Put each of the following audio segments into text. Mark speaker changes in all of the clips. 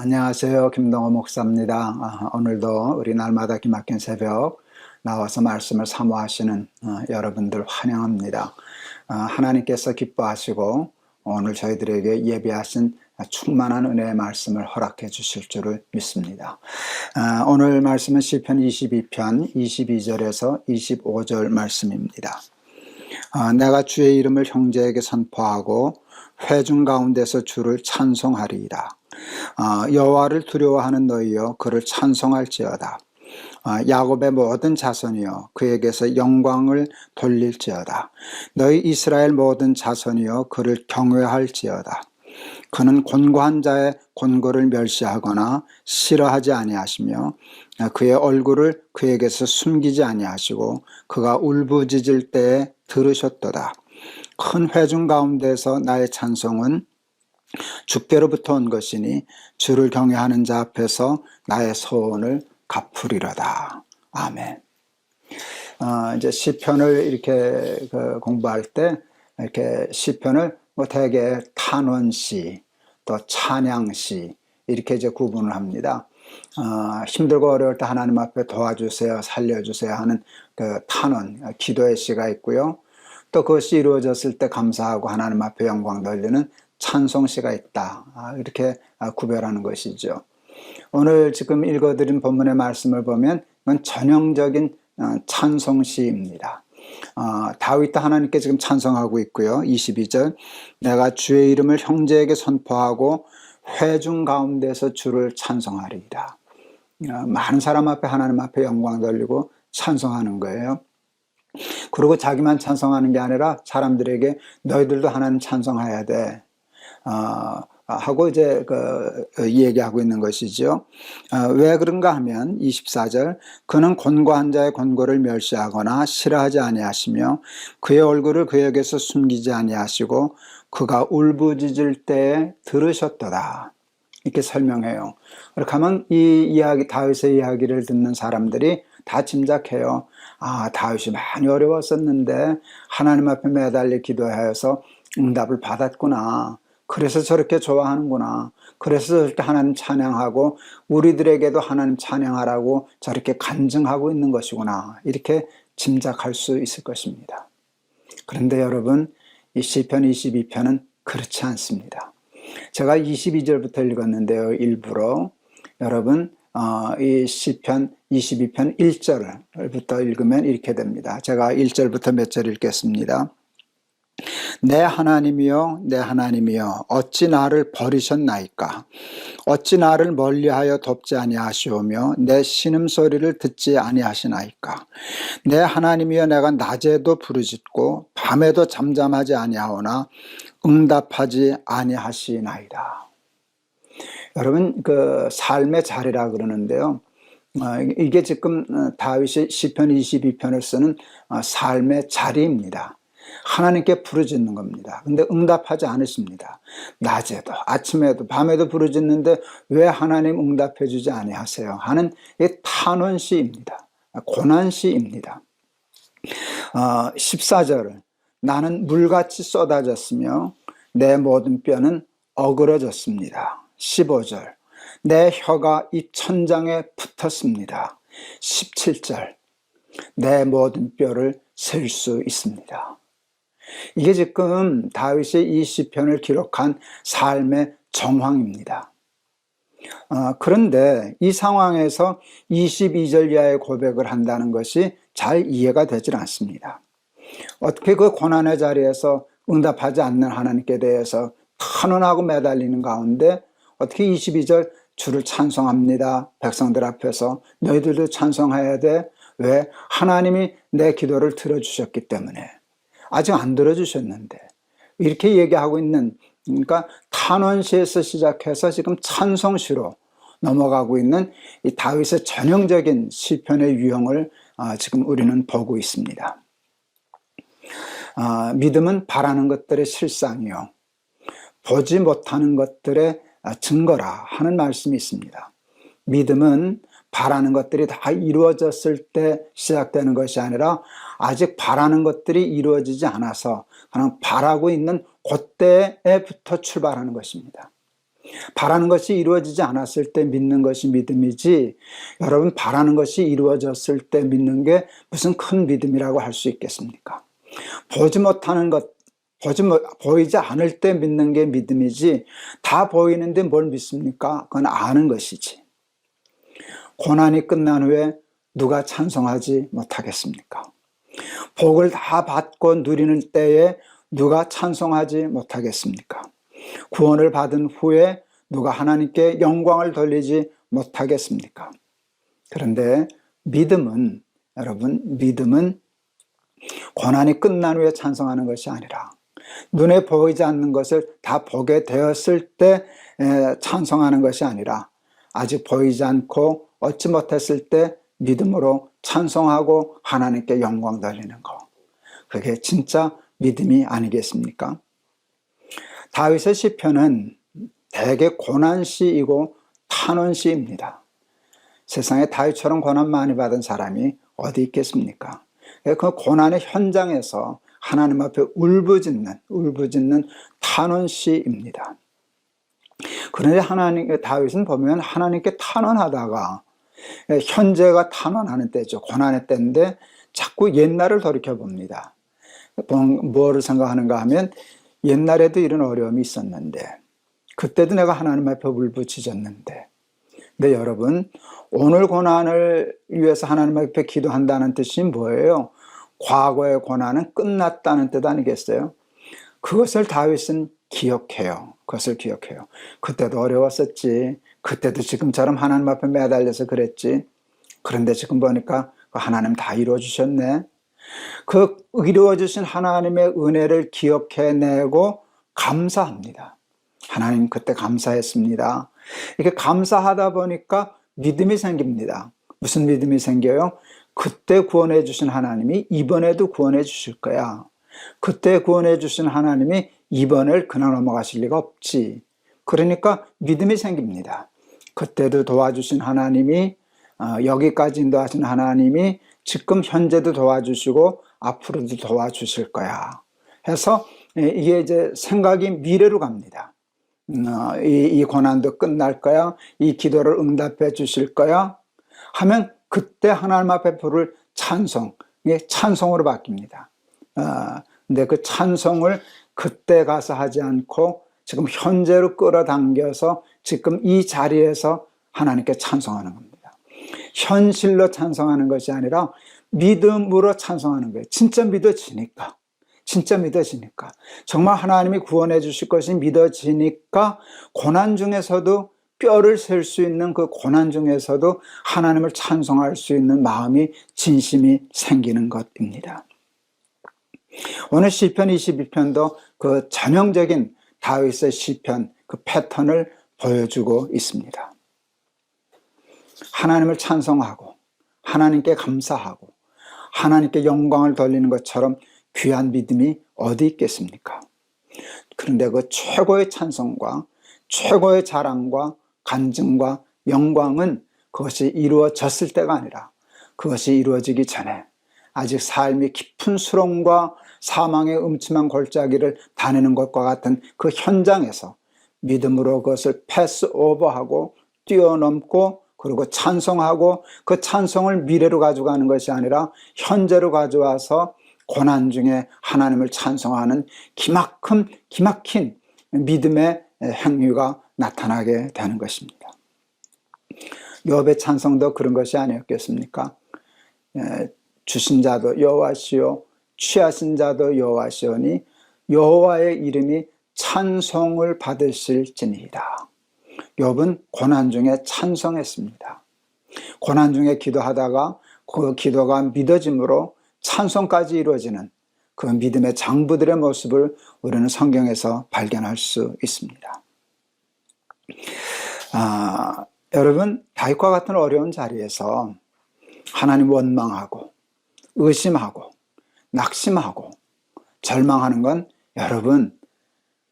Speaker 1: 안녕하세요. 김동호 목사입니다. 오늘도 우리 날마다 기막힌 새벽 나와서 말씀을 사모하시는 여러분들 환영합니다. 하나님께서 기뻐하시고 오늘 저희들에게 예비하신 충만한 은혜의 말씀을 허락해 주실 줄을 믿습니다. 오늘 말씀은 시편 22편 22절에서 25절 말씀입니다. 내가 주의 이름을 형제에게 선포하고 회중 가운데서 주를 찬송하리이다. 여호와를 두려워하는 너희여 그를 찬송할지어다. 야곱의 모든 자손이여 그에게서 영광을 돌릴지어다. 너희 이스라엘 모든 자손이여 그를 경외할지어다. 그는 곤고한 자의 곤고를 멸시하거나 싫어하지 아니하시며 그의 얼굴을 그에게서 숨기지 아니하시고 그가 울부짖을 때에 들으셨도다. 큰 회중 가운데서 나의 찬송은 주께로부터 온 것이니 주를 경외하는 자 앞에서 나의 소원을 갚으리로다. 아멘. 이제 시편을 이렇게 공부할 때 이렇게 시편을 대개 탄원시 또 찬양시 이렇게 이제 구분을 합니다. 힘들고 어려울 때 하나님 앞에 도와주세요, 살려주세요 하는 그 탄원, 기도의 시가 있고요. 또 그것이 이루어졌을 때 감사하고 하나님 앞에 영광 돌리는 찬송시가 있다. 이렇게 구별하는 것이죠. 오늘 지금 읽어드린 본문의 말씀을 보면 이건 전형적인 찬송시입니다. 다윗도 하나님께 지금 찬송하고 있고요. 22절 내가 주의 이름을 형제에게 선포하고 회중 가운데서 주를 찬송하리이다. 많은 사람 앞에 하나님 앞에 영광 돌리고 찬송하는 거예요. 그리고 자기만 찬송하는 게 아니라 사람들에게 너희들도 하나님 찬송해야 돼. 하고 이제 얘기하고 있는 것이죠. 왜 그런가 하면 24절 그는 곤고한 자의 곤고를 멸시하거나 싫어하지 아니하시며 그의 얼굴을 그에게서 숨기지 아니하시고 그가 울부짖을 때에 들으셨도다. 이렇게 설명해요. 그렇게 하면 이 이야기, 다윗의 이야기를 듣는 사람들이 다 짐작해요. 다윗이 많이 어려웠었는데 하나님 앞에 매달려 기도하여서 응답을 받았구나. 그래서 저렇게 좋아하는구나. 그래서 저렇게 하나님 찬양하고 우리들에게도 하나님 찬양하라고 저렇게 간증하고 있는 것이구나. 이렇게 짐작할 수 있을 것입니다. 그런데 여러분, 이 시편 22편은 그렇지 않습니다. 제가 22절부터 읽었는데요. 일부러 여러분 이 시편 22편 1절부터 읽으면 이렇게 됩니다. 제가 1절부터 몇 절 읽겠습니다. 내 하나님이여 내 하나님이여 어찌 나를 버리셨나이까. 어찌 나를 멀리하여 돕지 아니하시오며 내 신음소리를 듣지 아니하시나이까. 내 하나님이여 내가 낮에도 부르짖고 밤에도 잠잠하지 아니하오나 응답하지 아니하시나이다. 여러분 그 삶의 자리라 그러는데요. 이게 지금 다윗이 시편 22편을 쓰는 삶의 자리입니다. 하나님께 부르짖는 겁니다. 근데 응답하지 않으십니다. 낮에도 아침에도 밤에도 부르짖는데 왜 하나님 응답해 주지 아니하세요 하는 이 탄원시입니다. 고난시입니다. 14절 나는 물같이 쏟아졌으며 내 모든 뼈는 어그러졌습니다. 15절 내 혀가 이 천장에 붙었습니다. 17절 내 모든 뼈를 셀 수 있습니다. 이게 지금 다윗이 이 시편을 기록한 삶의 정황입니다. 그런데 이 상황에서 22절 이하의 고백을 한다는 것이 잘 이해가 되질 않습니다. 어떻게 그 고난의 자리에서 응답하지 않는 하나님께 대해서 탄원하고 매달리는 가운데 어떻게 22절 주를 찬송합니다. 백성들 앞에서 너희들도 찬송해야 돼. 왜? 하나님이 내 기도를 들어주셨기 때문에. 아직 안 들어주셨는데 이렇게 얘기하고 있는, 그러니까 탄원시에서 시작해서 지금 찬송시로 넘어가고 있는 이 다윗의 전형적인 시편의 유형을 지금 우리는 보고 있습니다. 믿음은 바라는 것들의 실상이요 보지 못하는 것들의 증거라 하는 말씀이 있습니다. 믿음은 바라는 것들이 다 이루어졌을 때 시작되는 것이 아니라 아직 바라는 것들이 이루어지지 않아서 그냥 바라고 있는 그때부터 출발하는 것입니다. 바라는 것이 이루어지지 않았을 때 믿는 것이 믿음이지, 여러분 바라는 것이 이루어졌을 때 믿는 게 무슨 큰 믿음이라고 할 수 있겠습니까? 보지 못하는 것, 보이지 않을 때 믿는 게 믿음이지, 다 보이는데 뭘 믿습니까? 그건 아는 것이지. 고난이 끝난 후에 누가 찬송하지 못하겠습니까? 복을 다 받고 누리는 때에 누가 찬송하지 못하겠습니까? 구원을 받은 후에 누가 하나님께 영광을 돌리지 못하겠습니까? 그런데 믿음은, 여러분, 믿음은 고난이 끝난 후에 찬송하는 것이 아니라 눈에 보이지 않는 것을 다 보게 되었을 때 찬송하는 것이 아니라 아직 보이지 않고 얻지 못했을 때 믿음으로 찬송하고 하나님께 영광 돌리는 것, 그게 진짜 믿음이 아니겠습니까? 다윗의 시편은 대개 고난시이고 탄원시입니다. 세상에 다윗처럼 고난 많이 받은 사람이 어디 있겠습니까? 그 고난의 현장에서 하나님 앞에 울부짖는 탄원시입니다. 그런데 다윗은 보면 하나님께 탄원하다가, 현재가 탄원하는 때죠. 고난의 때인데 자꾸 옛날을 돌이켜 봅니다. 뭐를 생각하는가 하면, 옛날에도 이런 어려움이 있었는데, 그때도 내가 하나님 앞에 울부짖었는데. 근데 여러분, 오늘 고난을 위해서 하나님 앞에 기도한다는 뜻이 뭐예요? 과거의 고난은 끝났다는 뜻 아니겠어요? 그것을 다윗은 기억해요. 그것을 기억해요. 그때도 어려웠었지. 그때도 지금처럼 하나님 앞에 매달려서 그랬지. 그런데 지금 보니까 하나님 다 이루어주셨네. 그 이루어주신 하나님의 은혜를 기억해내고 감사합니다. 하나님 그때 감사했습니다. 이렇게 감사하다 보니까 믿음이 생깁니다. 무슨 믿음이 생겨요? 그때 구원해 주신 하나님이 이번에도 구원해 주실 거야. 그때 구원해 주신 하나님이 이번을 그냥 넘어가실 리가 없지. 그러니까 믿음이 생깁니다. 그때도 도와주신 하나님이, 여기까지 인도하신 하나님이 지금 현재도 도와주시고 앞으로도 도와주실 거야 해서 이게 이제 생각이 미래로 갑니다. 이 고난도 끝날 거야, 이 기도를 응답해 주실 거야 하면 그때 하나님 앞에 부를 찬송으로 바뀝니다. 근데 그 찬송을 그때 가서 하지 않고 지금 현재로 끌어당겨서 지금 이 자리에서 하나님께 찬송하는 겁니다. 현실로 찬송하는 것이 아니라 믿음으로 찬송하는 거예요. 진짜 믿어지니까. 정말 하나님이 구원해 주실 것이 믿어지니까 고난 중에서도, 뼈를 셀 수 있는 그 고난 중에서도 하나님을 찬송할 수 있는 마음이, 진심이 생기는 것입니다. 오늘 시편 22편도 그 전형적인 다윗의 시편, 그 패턴을 보여주고 있습니다. 하나님을 찬송하고 하나님께 감사하고 하나님께 영광을 돌리는 것처럼 귀한 믿음이 어디 있겠습니까? 그런데 그 최고의 찬송과 최고의 자랑과 간증과 영광은 그것이 이루어졌을 때가 아니라 그것이 이루어지기 전에 아직 삶이 깊은 수렁과 사망의 음침한 골짜기를 다니는 것과 같은 그 현장에서 믿음으로 그것을 패스오버하고 뛰어넘고, 그리고 찬송하고, 그 찬송을 미래로 가져가는 것이 아니라 현재로 가져와서 고난 중에 하나님을 찬송하는 기막힌 믿음의 행위가 나타나게 되는 것입니다. 욥의 찬송도 그런 것이 아니었겠습니까? 주신 자도 여호와시요 취하신 자도 여호와시오니 여호와의 이름이 찬송을 받으실지니이다. 욥은 고난 중에 찬송했습니다. 고난 중에 기도하다가 그 기도가 믿어짐으로 찬송까지 이루어지는 그 믿음의 장부들의 모습을 우리는 성경에서 발견할 수 있습니다. 여러분, 다윗과 같은 어려운 자리에서 하나님 원망하고 의심하고 낙심하고 절망하는 건, 여러분,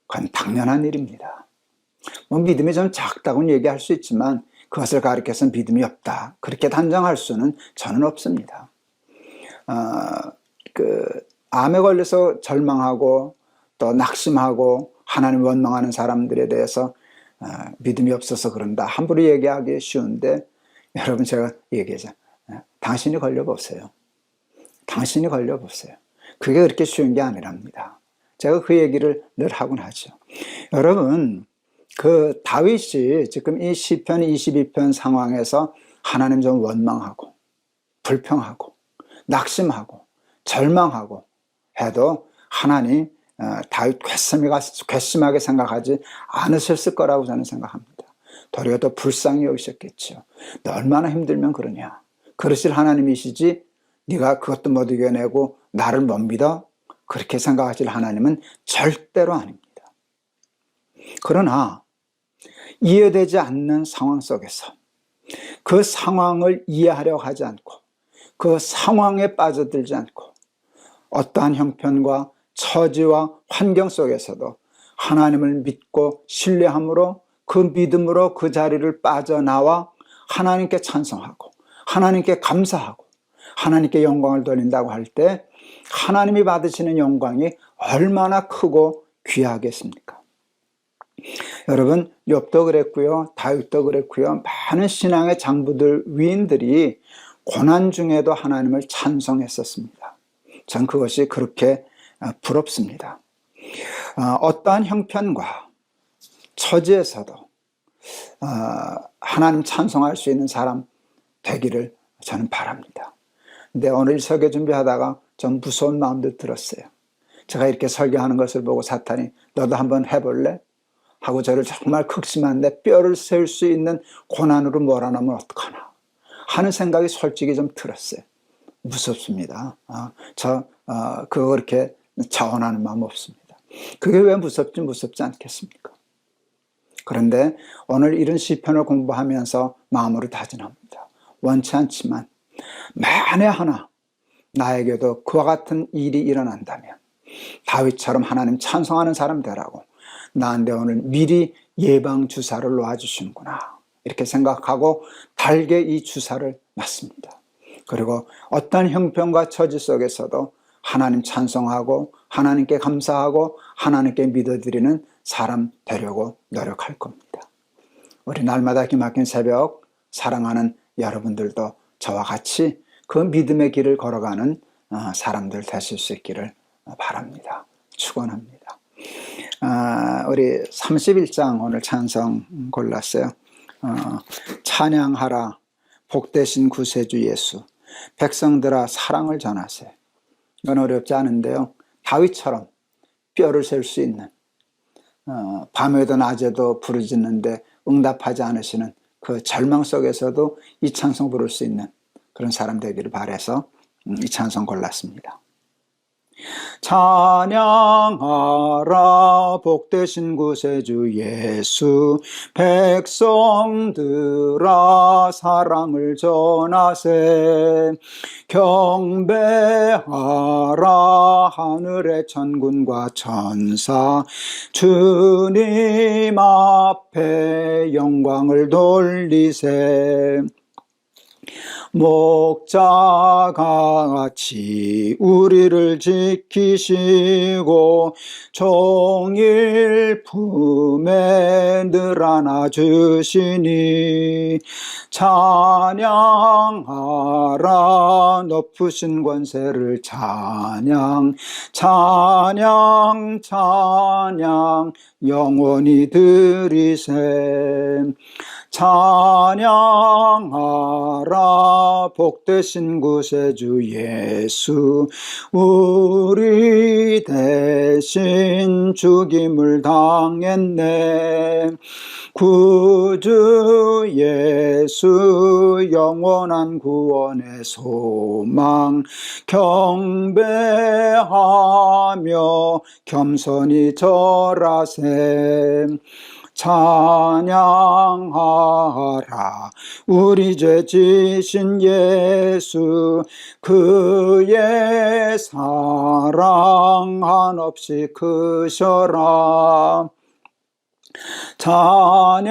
Speaker 1: 그건 당연한 일입니다. 믿음이 좀 작다고는 얘기할 수 있지만 그것을 가리켜서 믿음이 없다, 그렇게 단정할 수는 저는 없습니다. 암에 걸려서 절망하고 또 낙심하고 하나님 원망하는 사람들에 대해서 믿음이 없어서 그런다 함부로 얘기하기 쉬운데, 여러분 제가 얘기하자, 당신이 걸려보세요. 당신이 걸려보세요. 그게 그렇게 쉬운 게 아니랍니다. 제가 그 얘기를 늘 하곤 하죠. 여러분, 그 다윗이 지금 이 시편 22편 상황에서 하나님 좀 원망하고 불평하고 낙심하고 절망하고 해도 하나님 다윗 괘씸하게 생각하지 않으셨을 거라고 저는 생각합니다. 도리어 더 불쌍히 여기셨겠죠. 너 얼마나 힘들면 그러냐. 그러실 하나님이시지 네가 그것도 못 이겨내고 나를 못 믿어? 그렇게 생각하실 하나님은 절대로 아닙니다. 그러나 이해되지 않는 상황 속에서 그 상황을 이해하려고 하지 않고 그 상황에 빠져들지 않고 어떠한 형편과 처지와 환경 속에서도 하나님을 믿고 신뢰함으로 그 믿음으로 그 자리를 빠져나와 하나님께 찬송하고 하나님께 감사하고 하나님께 영광을 돌린다고 할 때 하나님이 받으시는 영광이 얼마나 크고 귀하겠습니까? 여러분, 욥도 그랬고요, 다윗도 그랬고요, 많은 신앙의 장부들, 위인들이 고난 중에도 하나님을 찬송했었습니다. 전 그것이 그렇게 부럽습니다. 어떠한 형편과 처지에서도 하나님 찬송할 수 있는 사람 되기를 저는 바랍니다. 근데 오늘 설교 준비하다가 좀 무서운 마음도 들었어요. 제가 이렇게 설교하는 것을 보고 사탄이 너도 한번 해볼래? 하고 저를 정말 극심한데 뼈를 세울 수 있는 고난으로 몰아넣으면 어떡하나 하는 생각이 솔직히 좀 들었어요. 무섭습니다. 그거 그렇게 자원하는 마음 없습니다. 그게 왜 무섭지 않겠습니까? 그런데 오늘 이런 시편을 공부하면서 마음으로 다짐합니다. 원치 않지만 만에 하나 나에게도 그와 같은 일이 일어난다면 다윗처럼 하나님 찬송하는 사람 되라고 나한테 오늘 미리 예방 주사를 놓아주시는구나 이렇게 생각하고 달게 이 주사를 맞습니다. 그리고 어떤 형편과 처지 속에서도 하나님 찬송하고 하나님께 감사하고 하나님께 믿어드리는 사람 되려고 노력할 겁니다. 우리 날마다 기막힌 새벽 사랑하는 여러분들도 저와 같이 그 믿음의 길을 걸어가는 사람들 되실 수 있기를 바랍니다. 축원합니다. 우리 31장 오늘 찬송 골랐어요. 찬양하라 복되신 구세주 예수, 백성들아 사랑을 전하세. 이건 어렵지 않은데요, 다윗처럼 뼈를 셀 수 있는, 밤에도 낮에도 부르짖는데 응답하지 않으시는 그 절망 속에서도 이 찬송 부를 수 있는 그런 사람 되기를 바라서 이 찬송 골랐습니다. 찬양하라 복되신 구세주 예수, 백성들아 사랑을 전하세. 경배하라 하늘의 천군과 천사, 주님 앞에 영광을 돌리세. 목자가 같이 우리를 지키시고 종일 품에 늘 안아주시니 찬양하라 높으신 권세를 찬양 찬양 찬양 영원히 드리세. 찬양하라 복되신 구세주 예수, 우리 대신 죽임을 당했네. 구주 예수 영원한 구원의 소망, 경배하며 겸손히 절하세. 찬양하라 우리 죄 지신 예수, 그의 사랑 한없이 크셔라. 찬양하라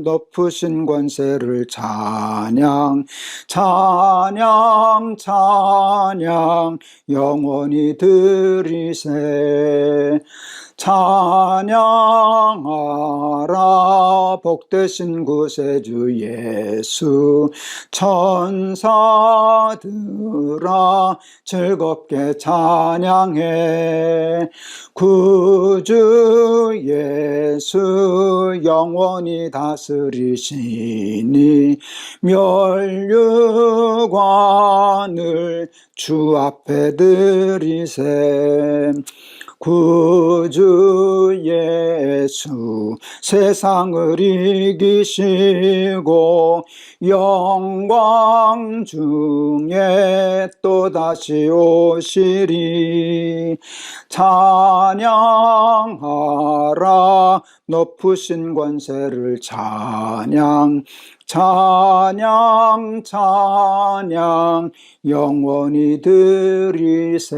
Speaker 1: 높으신 권세를 찬양 찬양 찬양 영원히 드리세. 찬양하라 복되신 구세주 예수 천사들아 즐겁게 찬양해 구주 예수 영원히 다스리시니 멸류관을 주 앞에 드리세 구주 예수 세상을 이기시고 영광 중에 또다시 오시리 찬양하라 높으신 권세를 찬양 찬양 찬양 영원히 드리세.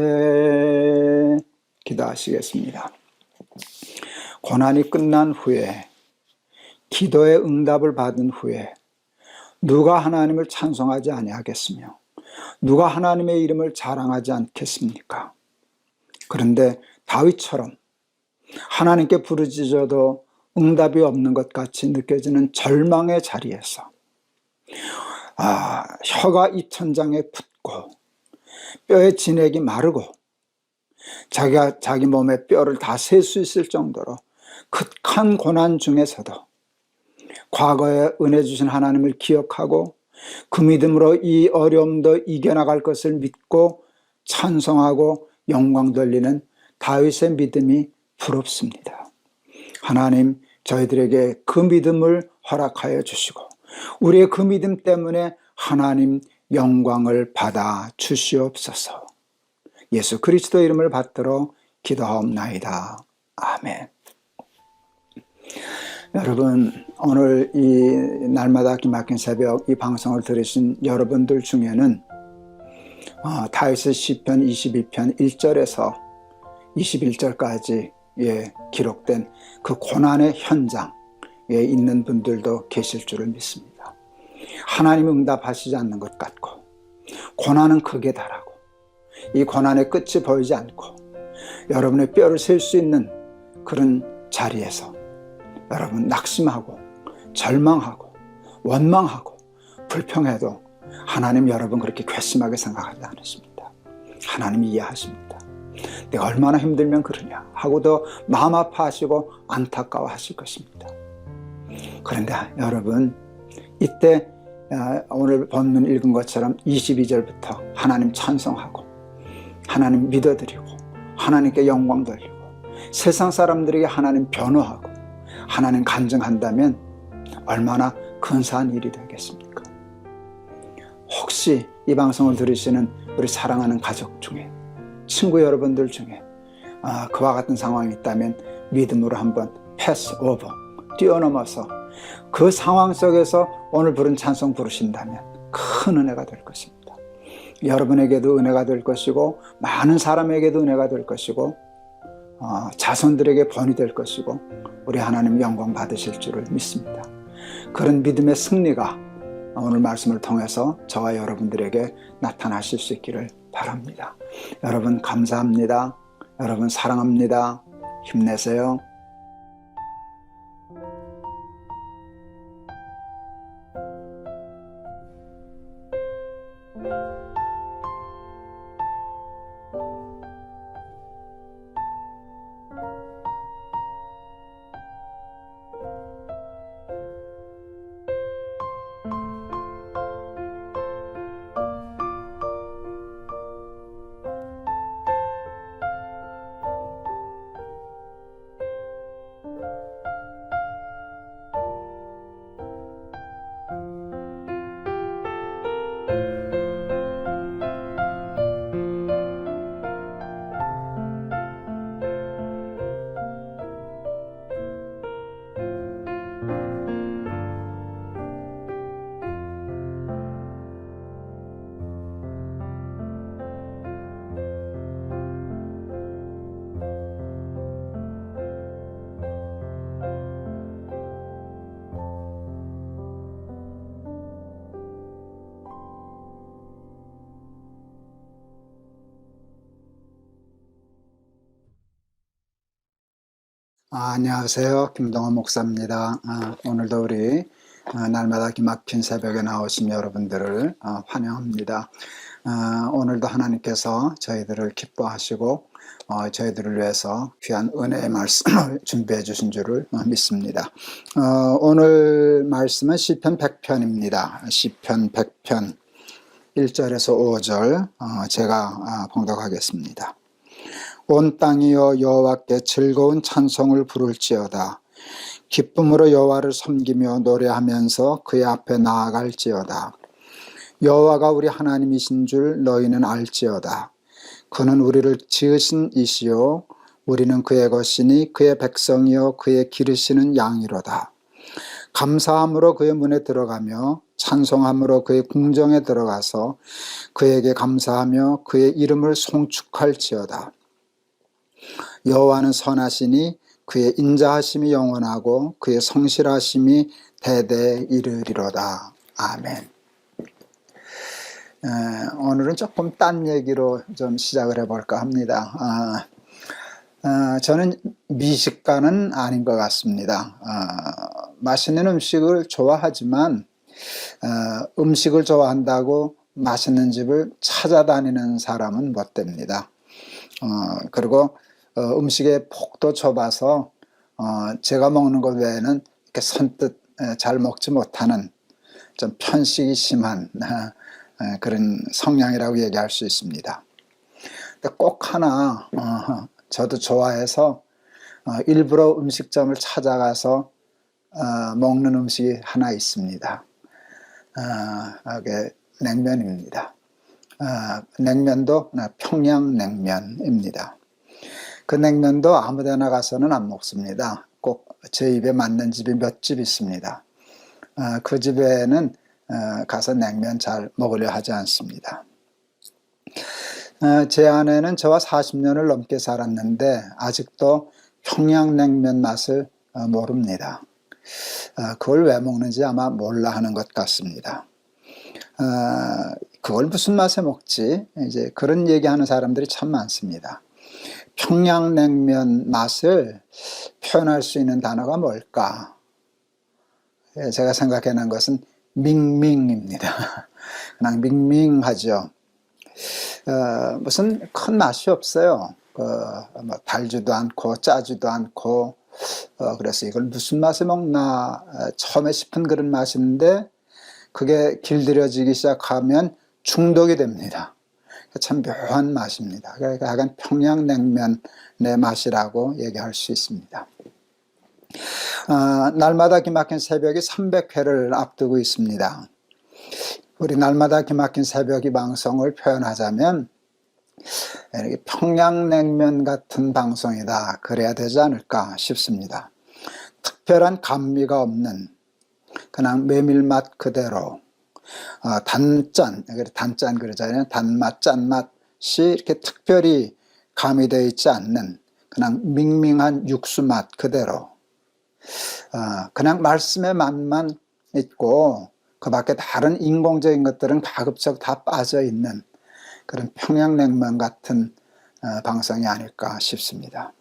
Speaker 1: 기도하시겠습니다. 고난이 끝난 후에 기도의 응답을 받은 후에 누가 하나님을 찬송하지 아니하겠으며 누가 하나님의 이름을 자랑하지 않겠습니까? 그런데 다윗처럼 하나님께 부르짖어도 응답이 없는 것 같이 느껴지는 절망의 자리에서 혀가 입천장에 붙고 뼈의 진액이 마르고 자기가 자기 몸의 뼈를 다 셀 수 있을 정도로 극한 고난 중에서도 과거에 은혜 주신 하나님을 기억하고 그 믿음으로 이 어려움도 이겨나갈 것을 믿고 찬송하고 영광 돌리는 다윗의 믿음이 부럽습니다. 하나님 저희들에게 그 믿음을 허락하여 주시고 우리의 그 믿음 때문에 하나님 영광을 받아 주시옵소서. 예수 그리스도 이름을 받들어 기도하옵나이다. 아멘. 여러분 오늘 이 날마다 기막힌 새벽 이 방송을 들으신 여러분들 중에는 다윗의 시편 22편 1절에서 21절까지 기록된 그 고난의 현장에 있는 분들도 계실 줄을 믿습니다. 하나님 응답하시지 않는 것 같고 고난은 극에 달하고 이 고난의 끝이 보이지 않고 여러분의 뼈를 셀 수 있는 그런 자리에서 여러분 낙심하고 절망하고 원망하고 불평해도 하나님 여러분 그렇게 괘씸하게 생각하지 않으십니다. 하나님이 이해하십니다. 내가 얼마나 힘들면 그러냐 하고도 마음 아파하시고 안타까워하실 것입니다. 그런데 여러분 이때 오늘 본문 읽은 것처럼 22절부터 하나님 찬송하고 하나님 믿어드리고 하나님께 영광 돌리고 세상 사람들에게 하나님 변호하고 하나님 간증한다면 얼마나 근사한 일이 되겠습니까? 혹시 이 방송을 들으시는 우리 사랑하는 가족 중에 친구 여러분들 중에 그와 같은 상황이 있다면 믿음으로 한번 패스 오버 뛰어넘어서 그 상황 속에서 오늘 부른 찬송 부르신다면 큰 은혜가 될 것입니다. 여러분에게도 은혜가 될 것이고 많은 사람에게도 은혜가 될 것이고 자손들에게 본이 될 것이고 우리 하나님 영광 받으실 줄을 믿습니다. 그런 믿음의 승리가 오늘 말씀을 통해서 저와 여러분들에게 나타나실 수 있기를 바랍니다. 여러분 감사합니다. 여러분 사랑합니다. 힘내세요. 안녕하세요. 김동원 목사입니다. 오늘도 우리 날마다 기막힌 새벽에 나오신 여러분들을 환영합니다. 오늘도 하나님께서 저희들을 기뻐하시고 저희들을 위해서 귀한 은혜의 말씀을 준비해 주신 줄을 믿습니다. 오늘 말씀은 시편 100편입니다. 시편 100편 1절에서 5절 제가 봉독하겠습니다. 온 땅이여 여호와께 즐거운 찬송을 부를지어다. 기쁨으로 여호와를 섬기며 노래하면서 그의 앞에 나아갈지어다. 여호와가 우리 하나님이신 줄 너희는 알지어다. 그는 우리를 지으신 이시요 우리는 그의 것이니 그의 백성이요 그의 기르시는 양이로다. 감사함으로 그의 문에 들어가며 찬송함으로 그의 궁정에 들어가서 그에게 감사하며 그의 이름을 송축할지어다. 여호와는 선하시니 그의 인자하심이 영원하고 그의 성실하심이 대대에 이르리로다. 아멘. 오늘은 조금 딴 얘기로 좀 시작을 해볼까 합니다. 저는 미식가는 아닌 것 같습니다. 맛있는 음식을 좋아하지만 음식을 좋아한다고 맛있는 집을 찾아다니는 사람은 못 됩니다. 그리고 음식의 폭도 좁아서 제가 먹는 것 외에는 이렇게 선뜻 잘 먹지 못하는 좀 편식이 심한 그런 성향이라고 얘기할 수 있습니다. 근데 꼭 하나 저도 좋아해서 일부러 음식점을 찾아가서 먹는 음식이 하나 있습니다. 그게 냉면입니다. 냉면도 평양냉면입니다. 그 냉면도 아무데나 가서는 안 먹습니다. 꼭 제 입에 맞는 집이 몇 집 있습니다. 그 집에는 가서 냉면 잘 먹으려 하지 않습니다. 제 아내는 저와 40년을 넘게 살았는데 아직도 평양냉면 맛을 모릅니다. 그걸 왜 먹는지 아마 몰라 하는 것 같습니다. 그걸 무슨 맛에 먹지? 이제 그런 얘기하는 사람들이 참 많습니다. 평양냉면 맛을 표현할 수 있는 단어가 뭘까? 제가 생각해낸 것은 밍밍입니다. 그냥 밍밍하죠. 무슨 큰 맛이 없어요. 뭐 달지도 않고 짜지도 않고 그래서 이걸 무슨 맛에 먹나 처음에 싶은 그런 맛인데 그게 길들여지기 시작하면 중독이 됩니다. 참 묘한 맛입니다. 그러니까 약간 평양냉면의 맛이라고 얘기할 수 있습니다. 날마다 기막힌 새벽이 300회를 앞두고 있습니다. 우리 날마다 기막힌 새벽이 방송을 표현하자면 이렇게 평양냉면 같은 방송이다 그래야 되지 않을까 싶습니다. 특별한 감미가 없는 그냥 메밀맛 그대로 단짠 그러잖아요. 단맛, 짠맛이 이렇게 특별히 가미되어 있지 않는 그냥 밍밍한 육수 맛 그대로 그냥 말씀의 맛만 있고 그 밖에 다른 인공적인 것들은 가급적 다 빠져 있는 그런 평양냉면 같은 방송이 아닐까 싶습니다.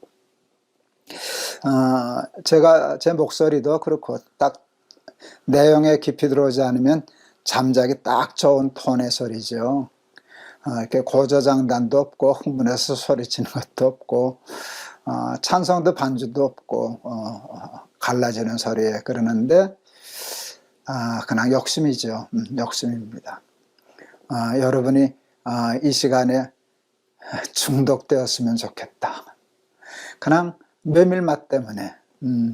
Speaker 1: 제 목소리도 그렇고 딱 내용에 깊이 들어오지 않으면 잠자기 딱 좋은 톤의 소리죠. 이렇게 고저장단도 없고 흥분해서 소리치는 것도 없고 찬송도 반주도 없고 갈라지는 소리에 그러는데 그냥 욕심이죠. 욕심입니다. 여러분이 이 시간에 중독되었으면 좋겠다. 그냥 메밀맛 때문에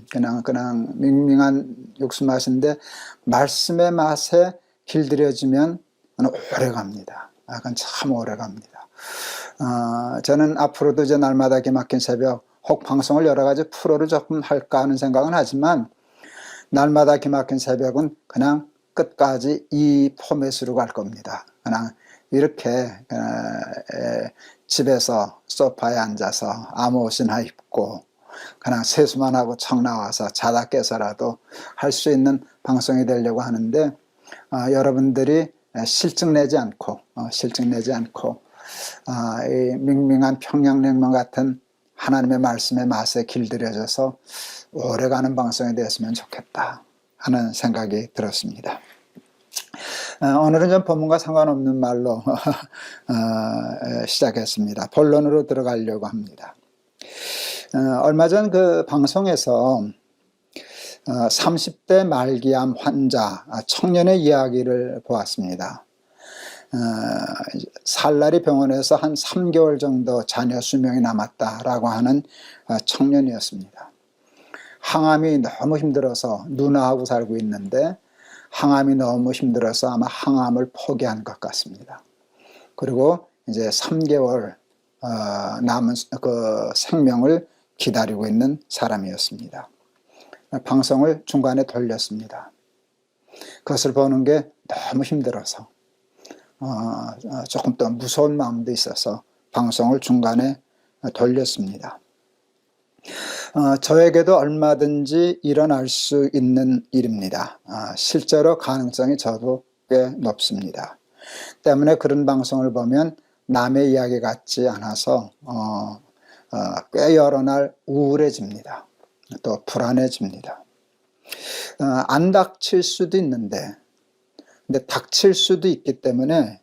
Speaker 1: 그냥 밍밍한 육수 맛인데 말씀의 맛에 길들여지면 오래 갑니다. 약간 참 오래 갑니다. 저는 앞으로도 이제 날마다 기막힌 새벽 혹 방송을 여러 가지 프로를 조금 할까 하는 생각은 하지만 날마다 기막힌 새벽은 그냥 끝까지 이 포맷으로 갈 겁니다. 그냥 이렇게 집에서 소파에 앉아서 아무 옷이나 입고 그냥 세수만 하고 청 나와서 자다 깨서라도 할 수 있는 방송이 되려고 하는데 여러분들이 실증 내지 않고 이 밍밍한 평양냉면 같은 하나님의 말씀의 맛에 길들여져서 오래가는 방송이 되었으면 좋겠다 하는 생각이 들었습니다. 오늘은 좀 본문과 상관없는 말로 시작했습니다. 본론으로 들어가려고 합니다. 얼마 전 그 방송에서 30대 말기암 환자 청년의 이야기를 보았습니다. 살 날이 병원에서 한 3개월 정도 자녀 수명이 남았다라고 하는 청년이었습니다. 항암이 너무 힘들어서 누나하고 살고 있는데 항암이 너무 힘들어서 아마 항암을 포기한 것 같습니다. 그리고 이제 3개월 남은 그 생명을 기다리고 있는 사람이었습니다. 방송을 중간에 돌렸습니다. 그것을 보는 게 너무 힘들어서 조금 더 무서운 마음도 있어서 방송을 중간에 돌렸습니다. 저에게도 얼마든지 일어날 수 있는 일입니다. 실제로 가능성이 저도 꽤 높습니다. 때문에 그런 방송을 보면 남의 이야기 같지 않아서 꽤 여러 날 우울해집니다. 또 불안해집니다. 안 닥칠 수도 있는데 근데 닥칠 수도 있기 때문에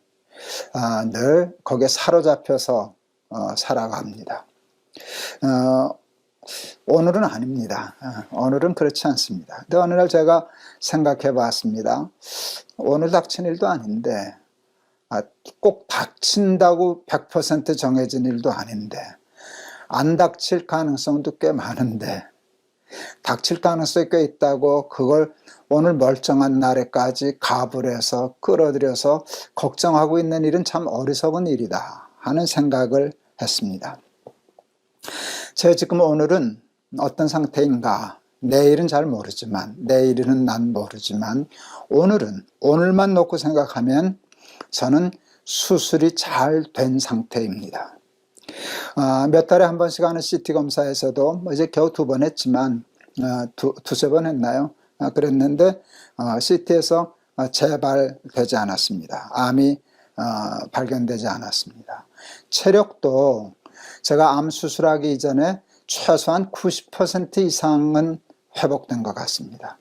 Speaker 1: 늘 거기에 사로잡혀서 살아갑니다. 오늘은 아닙니다. 오늘은 그렇지 않습니다. 근데 어느 날 제가 생각해 봤습니다. 오늘 닥친 일도 아닌데 꼭 닥친다고 100% 정해진 일도 아닌데 안 닥칠 가능성도 꽤 많은데 닥칠 가능성이 꽤 있다고 그걸 오늘 멀쩡한 날에까지 가불해서 끌어들여서 걱정하고 있는 일은 참 어리석은 일이다 하는 생각을 했습니다. 제가 지금 오늘은 어떤 상태인가 내일은 잘 모르지만 내일은 난 모르지만 오늘만 놓고 생각하면 저는 수술이 잘 된 상태입니다. 몇 달에 한 번씩 하는 CT 검사에서도 이제 겨우 2번 했지만 두세 번 했나요? 그랬는데 CT에서 재발되지 않았습니다. 암이 발견되지 않았습니다. 체력도 제가 암 수술하기 이전에 최소한 90% 이상은 회복된 것 같습니다.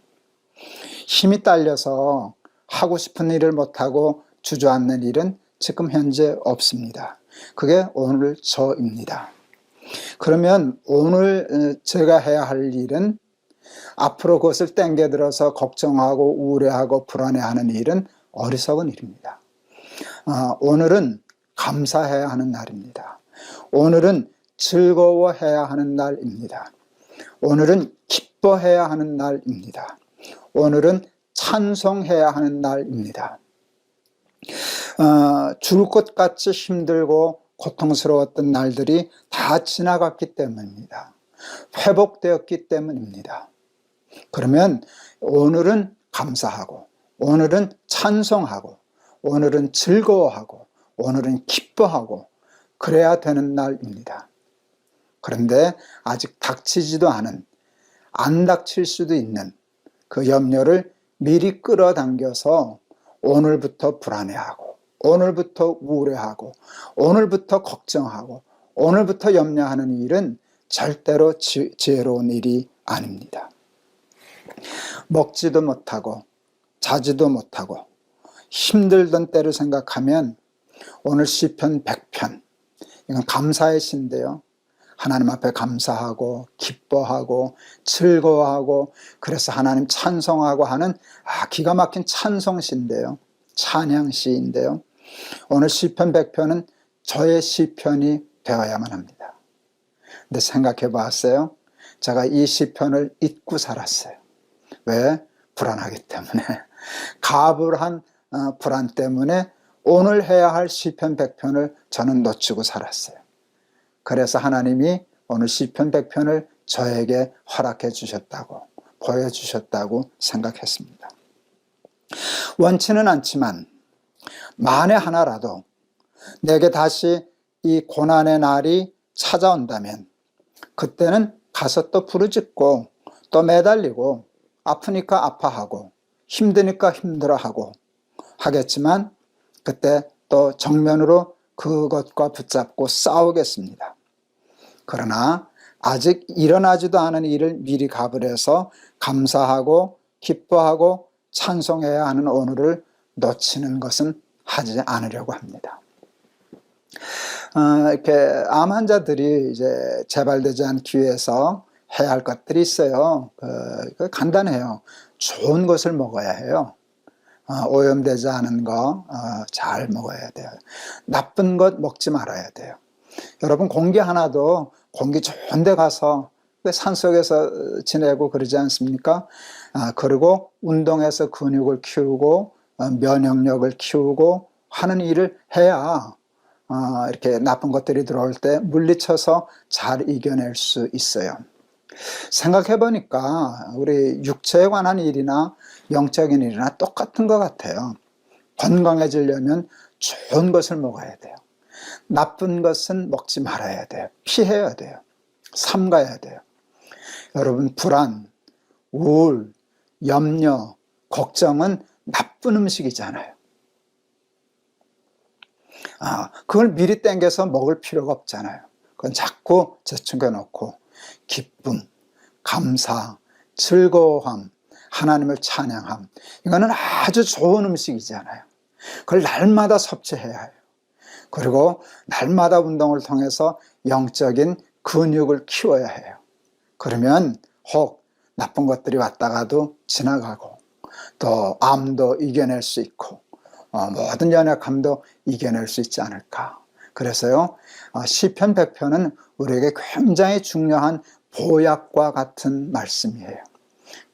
Speaker 1: 힘이 딸려서 하고 싶은 일을 못하고 주저앉는 일은 지금 현재 없습니다. 그게 오늘 저입니다. 그러면 오늘 제가 해야 할 일은 앞으로 그것을 땡겨들어서 걱정하고 우울해하고 불안해하는 일은 어리석은 일입니다. 오늘은 감사해야 하는 날입니다. 오늘은 즐거워해야 하는 날입니다. 오늘은 기뻐해야 하는 날입니다. 오늘은 찬송해야 하는 날입니다. 죽을 것 같이 힘들고 고통스러웠던 날들이 다 지나갔기 때문입니다. 회복되었기 때문입니다. 그러면 오늘은 감사하고 오늘은 찬송하고 오늘은 즐거워하고 오늘은 기뻐하고 그래야 되는 날입니다. 그런데 아직 닥치지도 않은 안 닥칠 수도 있는 그 염려를 미리 끌어당겨서 오늘부터 불안해하고 오늘부터 우울해하고 오늘부터 걱정하고 오늘부터 염려하는 일은 절대로 지혜로운 일이 아닙니다. 먹지도 못하고 자지도 못하고 힘들던 때를 생각하면 오늘 시편 100편 이건 감사의 시인데요. 하나님 앞에 감사하고 기뻐하고 즐거워하고 그래서 하나님 찬송하고 하는 기가 막힌 찬송시인데요. 찬양시인데요. 오늘 시편 100편은 저의 시편이 되어야만 합니다. 근데 생각해 봤어요. 제가 이 시편을 잊고 살았어요. 왜? 불안하기 때문에. 가불한 불안 때문에 오늘 해야 할 시편 100편을 저는 놓치고 살았어요. 그래서 하나님이 오늘 시편 100편을 저에게 허락해 주셨다고 보여주셨다고 생각했습니다. 원치는 않지만 만에 하나라도 내게 다시 이 고난의 날이 찾아온다면 그때는 가서 또 부르짖고 또 매달리고 아프니까 아파하고 힘드니까 힘들어하고 하겠지만 그때 또 정면으로 그것과 붙잡고 싸우겠습니다. 그러나 아직 일어나지도 않은 일을 미리 가불해서 감사하고 기뻐하고 찬송해야 하는 오늘을 놓치는 것은 하지 않으려고 합니다. 이렇게 암 환자들이 이제 재발되지 않기 위해서 해야 할 것들이 있어요. 간단해요. 좋은 것을 먹어야 해요. 오염되지 않은 거 잘 먹어야 돼요. 나쁜 것 먹지 말아야 돼요. 여러분, 공기 하나도 공기 좋은 데 가서 산속에서 지내고 그러지 않습니까? 그리고 운동해서 근육을 키우고 면역력을 키우고 하는 일을 해야 이렇게 나쁜 것들이 들어올 때 물리쳐서 잘 이겨낼 수 있어요. 생각해 보니까 우리 육체에 관한 일이나 영적인 일이나 똑같은 것 같아요. 건강해지려면 좋은 것을 먹어야 돼요. 나쁜 것은 먹지 말아야 돼요. 피해야 돼요. 삼가야 돼요. 여러분, 불안, 우울, 염려, 걱정은 나쁜 음식이잖아요. 그걸 미리 땡겨서 먹을 필요가 없잖아요. 그건 자꾸 제충겨 놓고 기쁨, 감사, 즐거움, 하나님을 찬양함, 이거는 아주 좋은 음식이잖아요. 그걸 날마다 섭취해야 해요. 그리고 날마다 운동을 통해서 영적인 근육을 키워야 해요. 그러면 혹 나쁜 것들이 왔다가도 지나가고 또 암도 이겨낼 수 있고 모든 연약함도 이겨낼 수 있지 않을까. 그래서요, 시편 100편은 우리에게 굉장히 중요한 보약과 같은 말씀이에요.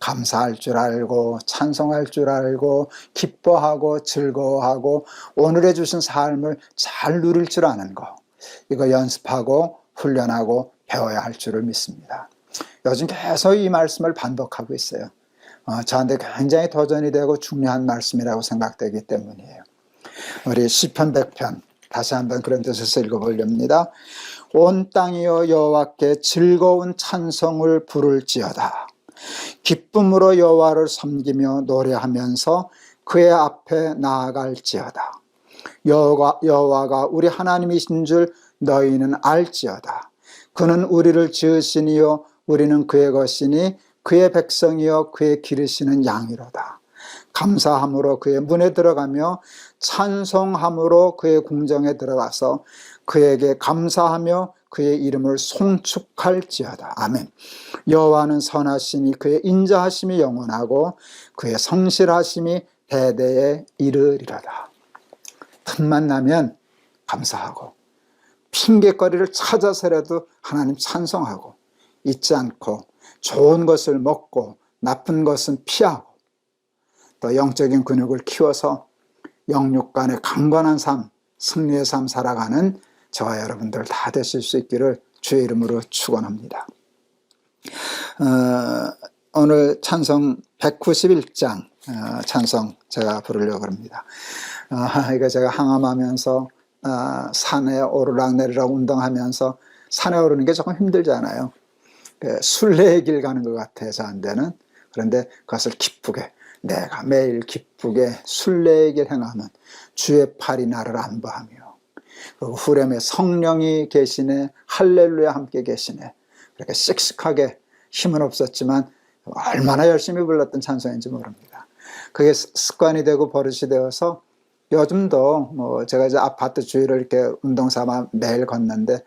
Speaker 1: 감사할 줄 알고 찬송할 줄 알고 기뻐하고 즐거워하고 오늘에 주신 삶을 잘 누릴 줄 아는 거, 이거 연습하고 훈련하고 배워야 할 줄을 믿습니다. 요즘 계속 이 말씀을 반복하고 있어요. 저한테 굉장히 도전이 되고 중요한 말씀이라고 생각되기 때문이에요. 우리 시편 100편 다시 한번 그런 뜻에서 읽어보렵니다. 온 땅이여 여호와께 즐거운 찬송을 부를지어다. 기쁨으로 여호와를 섬기며 노래하면서 그의 앞에 나아갈지어다. 여호와가 우리 하나님이신 줄 너희는 알지어다. 그는 우리를 지으시니요 우리는 그의 것이니 그의 백성이여 그의 기르시는 양이로다. 감사함으로 그의 문에 들어가며 찬송함으로 그의 궁정에 들어가서 그에게 감사하며 그의 이름을 송축할지어다. 아멘. 여호와는 선하시니 그의 인자하심이 영원하고 그의 성실하심이 대대에 이르리로다. 틈만 나면 감사하고 핑계거리를 찾아서라도 하나님 찬송하고 잊지 않고 좋은 것을 먹고 나쁜 것은 피하고 또 영적인 근육을 키워서 영육 간의 강건한 삶, 승리의 삶 살아가는 저와 여러분들 다 되실 수 있기를 주의 이름으로 축원합니다. 오늘 찬송 191장 찬송 제가 부르려고 합니다. 이거 제가 항암하면서 산에 오르락내리락 운동하면서 산에 오르는 게 조금 힘들잖아요. 순례의 길 가는 것 같아요, 저한테는. 그런데 그것을 기쁘게, 내가 매일 기쁘게 순례의 길 행하면 주의 팔이 나를 안보하며 그리고 후렴에 성령이 계시네, 할렐루야 함께 계시네. 그렇게 씩씩하게 힘은 없었지만 얼마나 열심히 불렀던 찬송인지 모릅니다. 그게 습관이 되고 버릇이 되어서 요즘도 제가 이제 아파트 주위를 이렇게 운동 삼아 매일 걷는데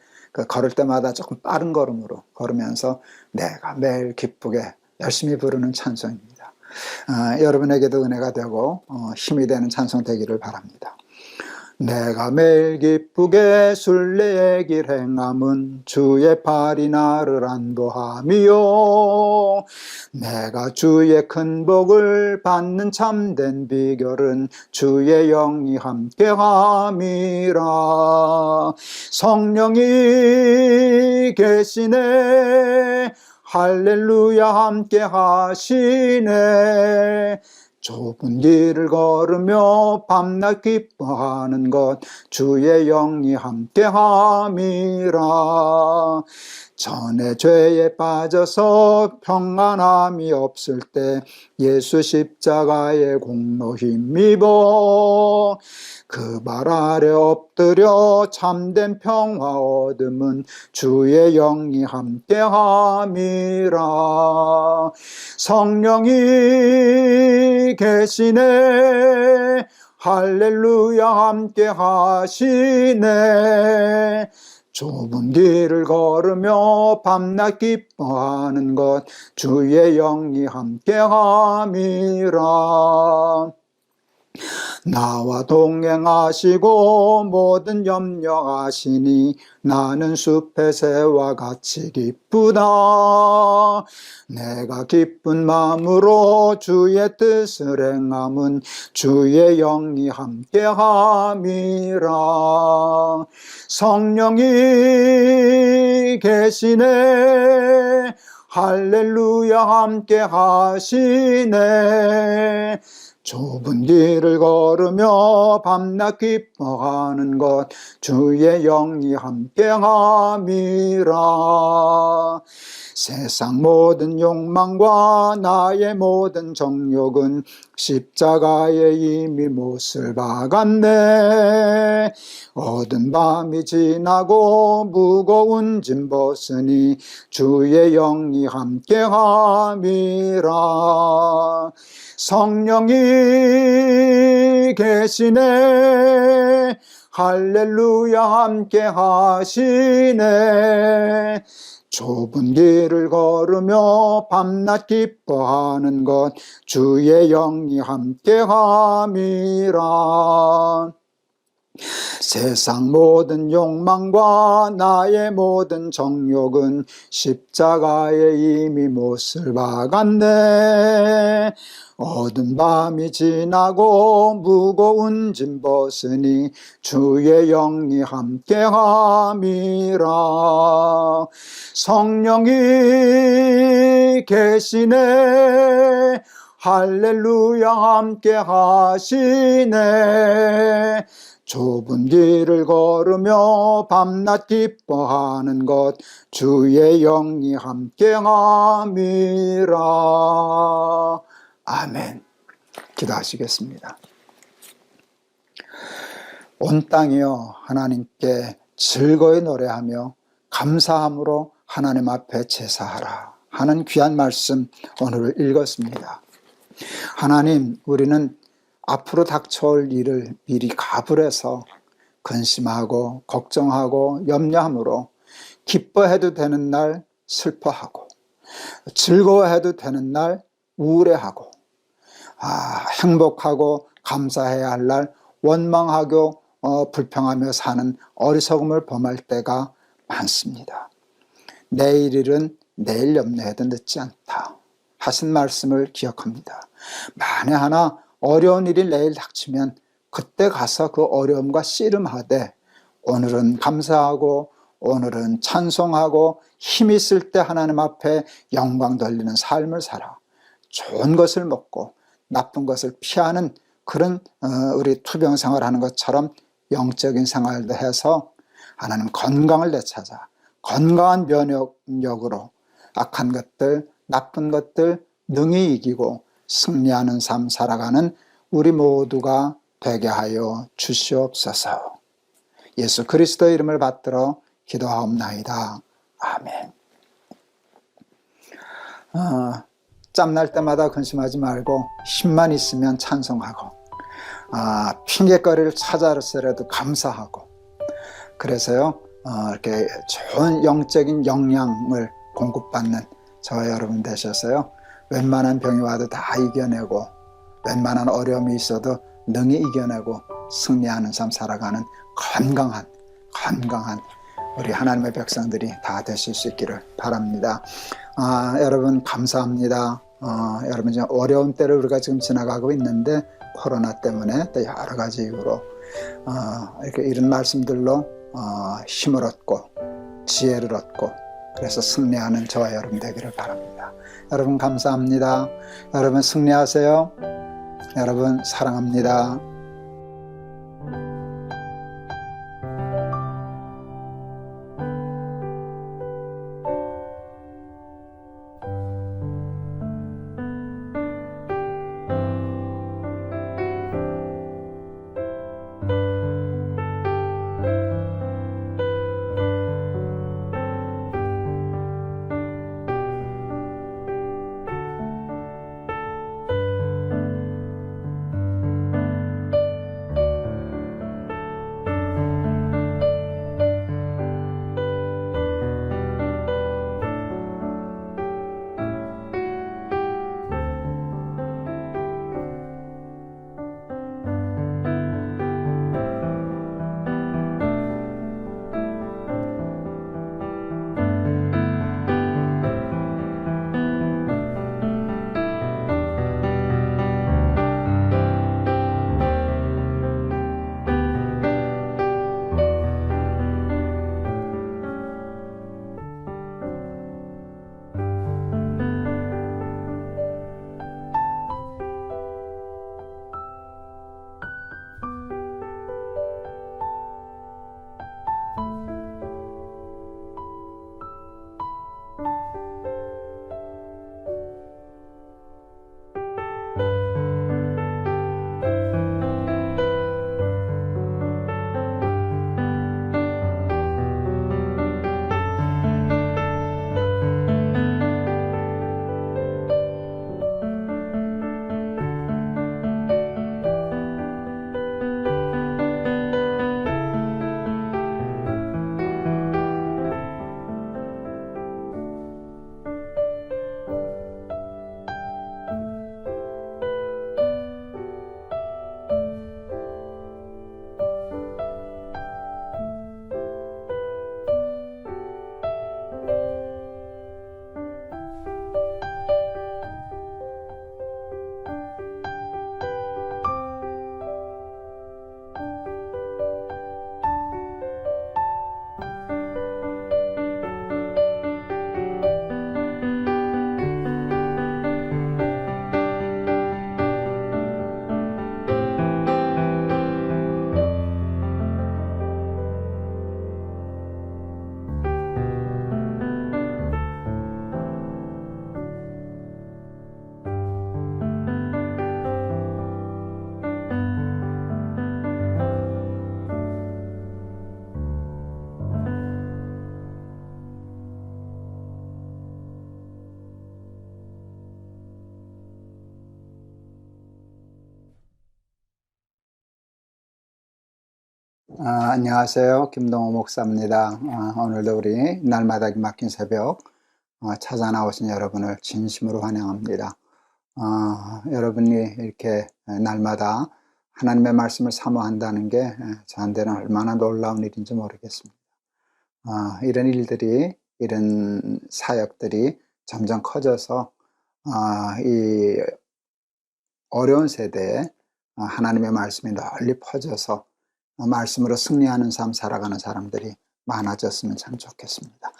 Speaker 1: 걸을 때마다 조금 빠른 걸음으로 걸으면서 내가 매일 기쁘게 열심히 부르는 찬송입니다. 여러분에게도 은혜가 되고 힘이 되는 찬송 되기를 바랍니다. 내가 매일 기쁘게 순례의 길 행함은 주의 팔이 나를 안보함이요 내가 주의 큰 복을 받는 참된 비결은 주의 영이 함께함이라. 성령이 계시네, 할렐루야 함께 하시네. 좁은 길을 걸으며 밤낮 기뻐하는 것 주의 영이 함께함이라. 전에 죄에 빠져서 평안함이 없을 때 예수 십자가의 공로 힘입어 그 발 아래 엎드려 참된 평화 얻음은 주의 영이 함께함이라. 성령이 계시네 할렐루야 함께 하시네. 좁은 길을 걸으며 밤낮 기뻐하는 것 주의 영이 함께함이라. 나와 동행하시고 모든 염려하시니 나는 숲의 새와 같이 기쁘다. 내가 기쁜 마음으로 주의 뜻을 행함은 주의 영이 함께함이라. 성령이 계시네 할렐루야 함께 하시네. 좁은 길을 걸으며 밤낮 기뻐하는 것 주의 영이 함께함이라. 세상 모든 욕망과 나의 모든 정욕은 십자가에 이미 못을 박았네. 어두운 밤이 지나고 무거운 짐 벗으니 주의 영이 함께함이라. 성령이 계시네 할렐루야 함께 하시네. 좁은 길을 걸으며 밤낮 기뻐하는 것 주의 영이 함께함이라. 세상 모든 욕망과 나의 모든 정욕은 십자가에 이미 못을 박았네. 어두운 밤이 지나고 무거운 짐 벗으니 주의 영이 함께함이라. 성령이 계시네 할렐루야 함께 하시네. 좁은 길을 걸으며 밤낮 기뻐하는 것 주의 영이 함께함이라. 아멘. 기도하시겠습니다. 온 땅이여 하나님께 즐거이 노래하며 감사함으로 하나님 앞에 제사하라 하는 귀한 말씀 오늘 읽었습니다. 하나님, 우리는 앞으로 닥쳐올 일을 미리 가불해서 근심하고 걱정하고 염려함으로 기뻐해도 되는 날 슬퍼하고 즐거워해도 되는 날 우울해하고 행복하고 감사해야 할 날 원망하고 불평하며 사는 어리석음을 범할 때가 많습니다. 내일 일은 내일 염려해도 늦지 않다 하신 말씀을 기억합니다. 만에 하나 어려운 일이 내일 닥치면 그때 가서 그 어려움과 씨름하되 오늘은 감사하고 오늘은 찬송하고 힘 있을 때 하나님 앞에 영광 돌리는 삶을 살아 좋은 것을 먹고 나쁜 것을 피하는 그런 우리 투병 생활하는 것처럼 영적인 생활도 해서 하나님 건강을 되찾아 건강한 면역력으로 악한 것들 나쁜 것들 능히 이기고 승리하는 삶 살아가는 우리 모두가 되게 하여 주시옵소서. 예수 그리스도의 이름을 받들어 기도하옵나이다. 아멘. 짬날 때마다 근심하지 말고 힘만 있으면 찬송하고 핑계거리를 찾아서라도 감사하고 그래서요 이렇게 좋은 영적인 영양을 공급받는 저와 여러분 되셔서요 웬만한 병이 와도 다 이겨내고 웬만한 어려움이 있어도 능히 이겨내고 승리하는 삶 살아가는 건강한 우리 하나님의 백성들이 다 되실 수 있기를 바랍니다. 여러분 감사합니다. 여러분 지금 어려운 때를 우리가 지금 지나가고 있는데 코로나 때문에 또 여러 가지 이유로 이렇게 이런 말씀들로 힘을 얻고 지혜를 얻고 그래서 승리하는 저와 여러분 되기를 바랍니다. 여러분 감사합니다. 여러분 승리하세요. 여러분 사랑합니다. 안녕하세요. 김동호 목사입니다. 오늘도 우리 날마다 막힌 새벽 찾아 나오신 여러분을 진심으로 환영합니다. 여러분이 이렇게 날마다 하나님의 말씀을 사모한다는 게 저한테는 얼마나 놀라운 일인지 모르겠습니다. 이런 일들이, 이런 사역들이 점점 커져서 이 어려운 세대에 하나님의 말씀이 널리 퍼져서 말씀으로 승리하는 삶 살아가는 사람들이 많아졌으면 참 좋겠습니다.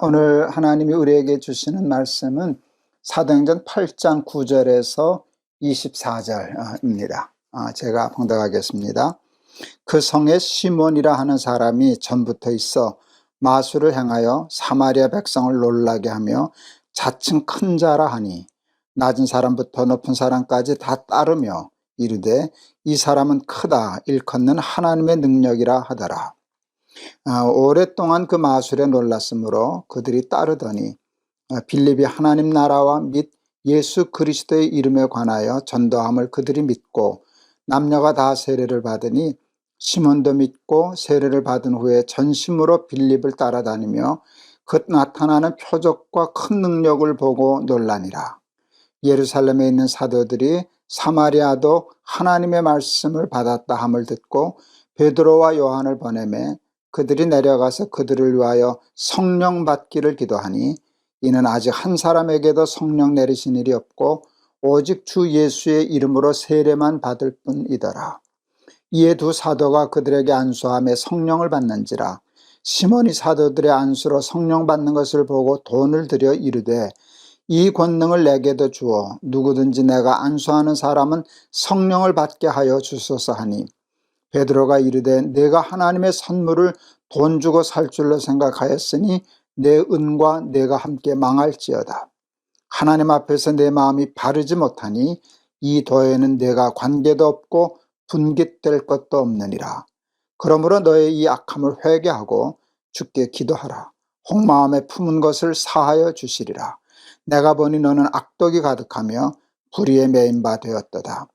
Speaker 1: 오늘 하나님이 우리에게 주시는 말씀은 사도행전 8장 9절에서 24절입니다. 제가 봉독하겠습니다. 그 성에 시몬이라 하는 사람이 전부터 있어 마술을 행하여 사마리아 백성을 놀라게 하며 자칭 큰 자라 하니 낮은 사람부터 높은 사람까지 다 따르며 이르되 이 사람은 크다 일컫는 하나님의 능력이라 하더라. 오랫동안 그 마술에 놀랐으므로 그들이 따르더니 빌립이 하나님 나라와 및 예수 그리스도의 이름에 관하여 전도함을 그들이 믿고 남녀가 다 세례를 받으니 시몬도 믿고 세례를 받은 후에 전심으로 빌립을 따라다니며 그 나타나는 표적과 큰 능력을 보고 놀라니라. 예루살렘에 있는 사도들이 사마리아도 하나님의 말씀을 받았다 함을 듣고 베드로와 요한을 보내매 그들이 내려가서 그들을 위하여 성령 받기를 기도하니 이는 아직 한 사람에게도 성령 내리신 일이 없고 오직 주 예수의 이름으로 세례만 받을 뿐이더라. 이에 두 사도가 그들에게 안수하며 성령을 받는지라. 시몬이 사도들의 안수로 성령 받는 것을 보고 돈을 들여 이르되 이 권능을 내게도 주어 누구든지 내가 안수하는 사람은 성령을 받게 하여 주소서 하니 베드로가 이르되 내가 하나님의 선물을 돈 주고 살 줄로 생각하였으니 내 은과 내가 함께 망할지어다. 하나님 앞에서 내 마음이 바르지 못하니 이 도에는 내가 관계도 없고 분깃될 것도 없느니라. 그러므로 너의 이 악함을 회개하고 주께 기도하라. 혹마음에 품은 것을 사하여 주시리라. 내가 보니 너는 악독이 가득하며 불의에 매인 바 되었도다.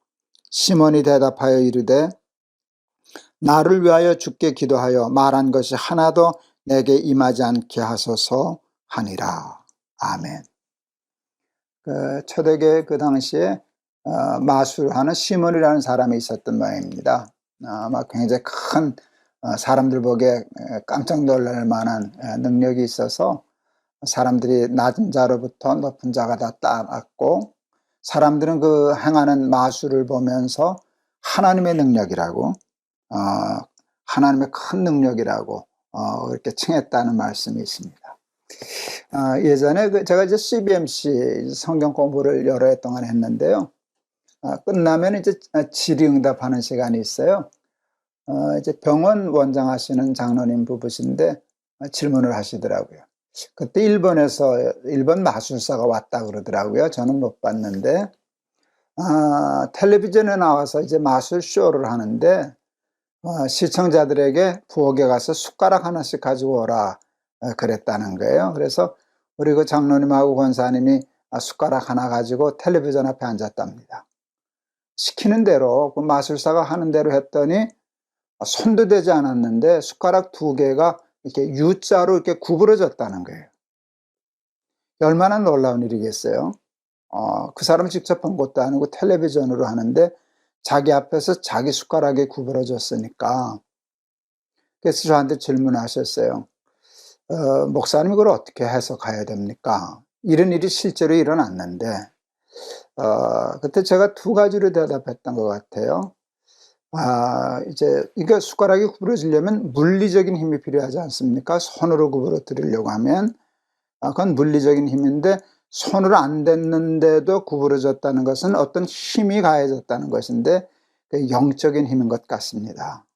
Speaker 1: 시몬이 대답하여 이르되 나를 위하여 주께 기도하여 말한 것이 하나도 내게 임하지 않게 하소서 하니라. 아멘. 초대교회 그 당시에 마술하는 시몬이라는 사람이 있었던 모양입니다. 아마 굉장히 큰 사람들 보기에 깜짝 놀랄 만한 능력이 있어서 사람들이 낮은 자로부터 높은 자가 다 따랐고 사람들은 그 행하는 마술을 보면서 하나님의 능력이라고 하나님의 큰 능력이라고 이렇게 칭했다는 말씀이 있습니다. 예전에 제가 이제 CBMC 성경 공부를 여러 해 동안 했는데요. 끝나면 이제 질의응답하는 시간이 있어요. 이제 병원 원장 하시는 장로님 부부신데 질문을 하시더라고요. 그때 일본 마술사가 왔다 그러더라고요. 저는 못 봤는데 텔레비전에 나와서 이제 마술 쇼를 하는데 시청자들에게 부엌에 가서 숟가락 하나씩 가지고 오라 그랬다는 거예요. 그래서 우리 그 장로님하고 권사님이 숟가락 하나 가지고 텔레비전 앞에 앉았답니다. 시키는 대로 그 마술사가 하는 대로 했더니 손도 대지 않았는데 숟가락 두 개가 이렇게 U자로 이렇게 구부러졌다는 거예요. 얼마나 놀라운 일이겠어요. 그 사람을 직접 본 것도 아니고 텔레비전으로 하는데 자기 앞에서 자기 숟가락이 구부러졌으니까. 그래서 저한테 질문하셨어요. 목사님 이걸 어떻게 해석해야 됩니까? 이런 일이 실제로 일어났는데 그때 제가 두 가지로 대답했던 것 같아요. 이제 이게 숟가락이 구부러지려면 물리적인 힘이 필요하지 않습니까? 손으로 구부러뜨리려고 하면 그건 물리적인 힘인데 손으로 안 댔는데도 구부러졌다는 것은 어떤 힘이 가해졌다는 것인데 영적인 힘인 것 같습니다.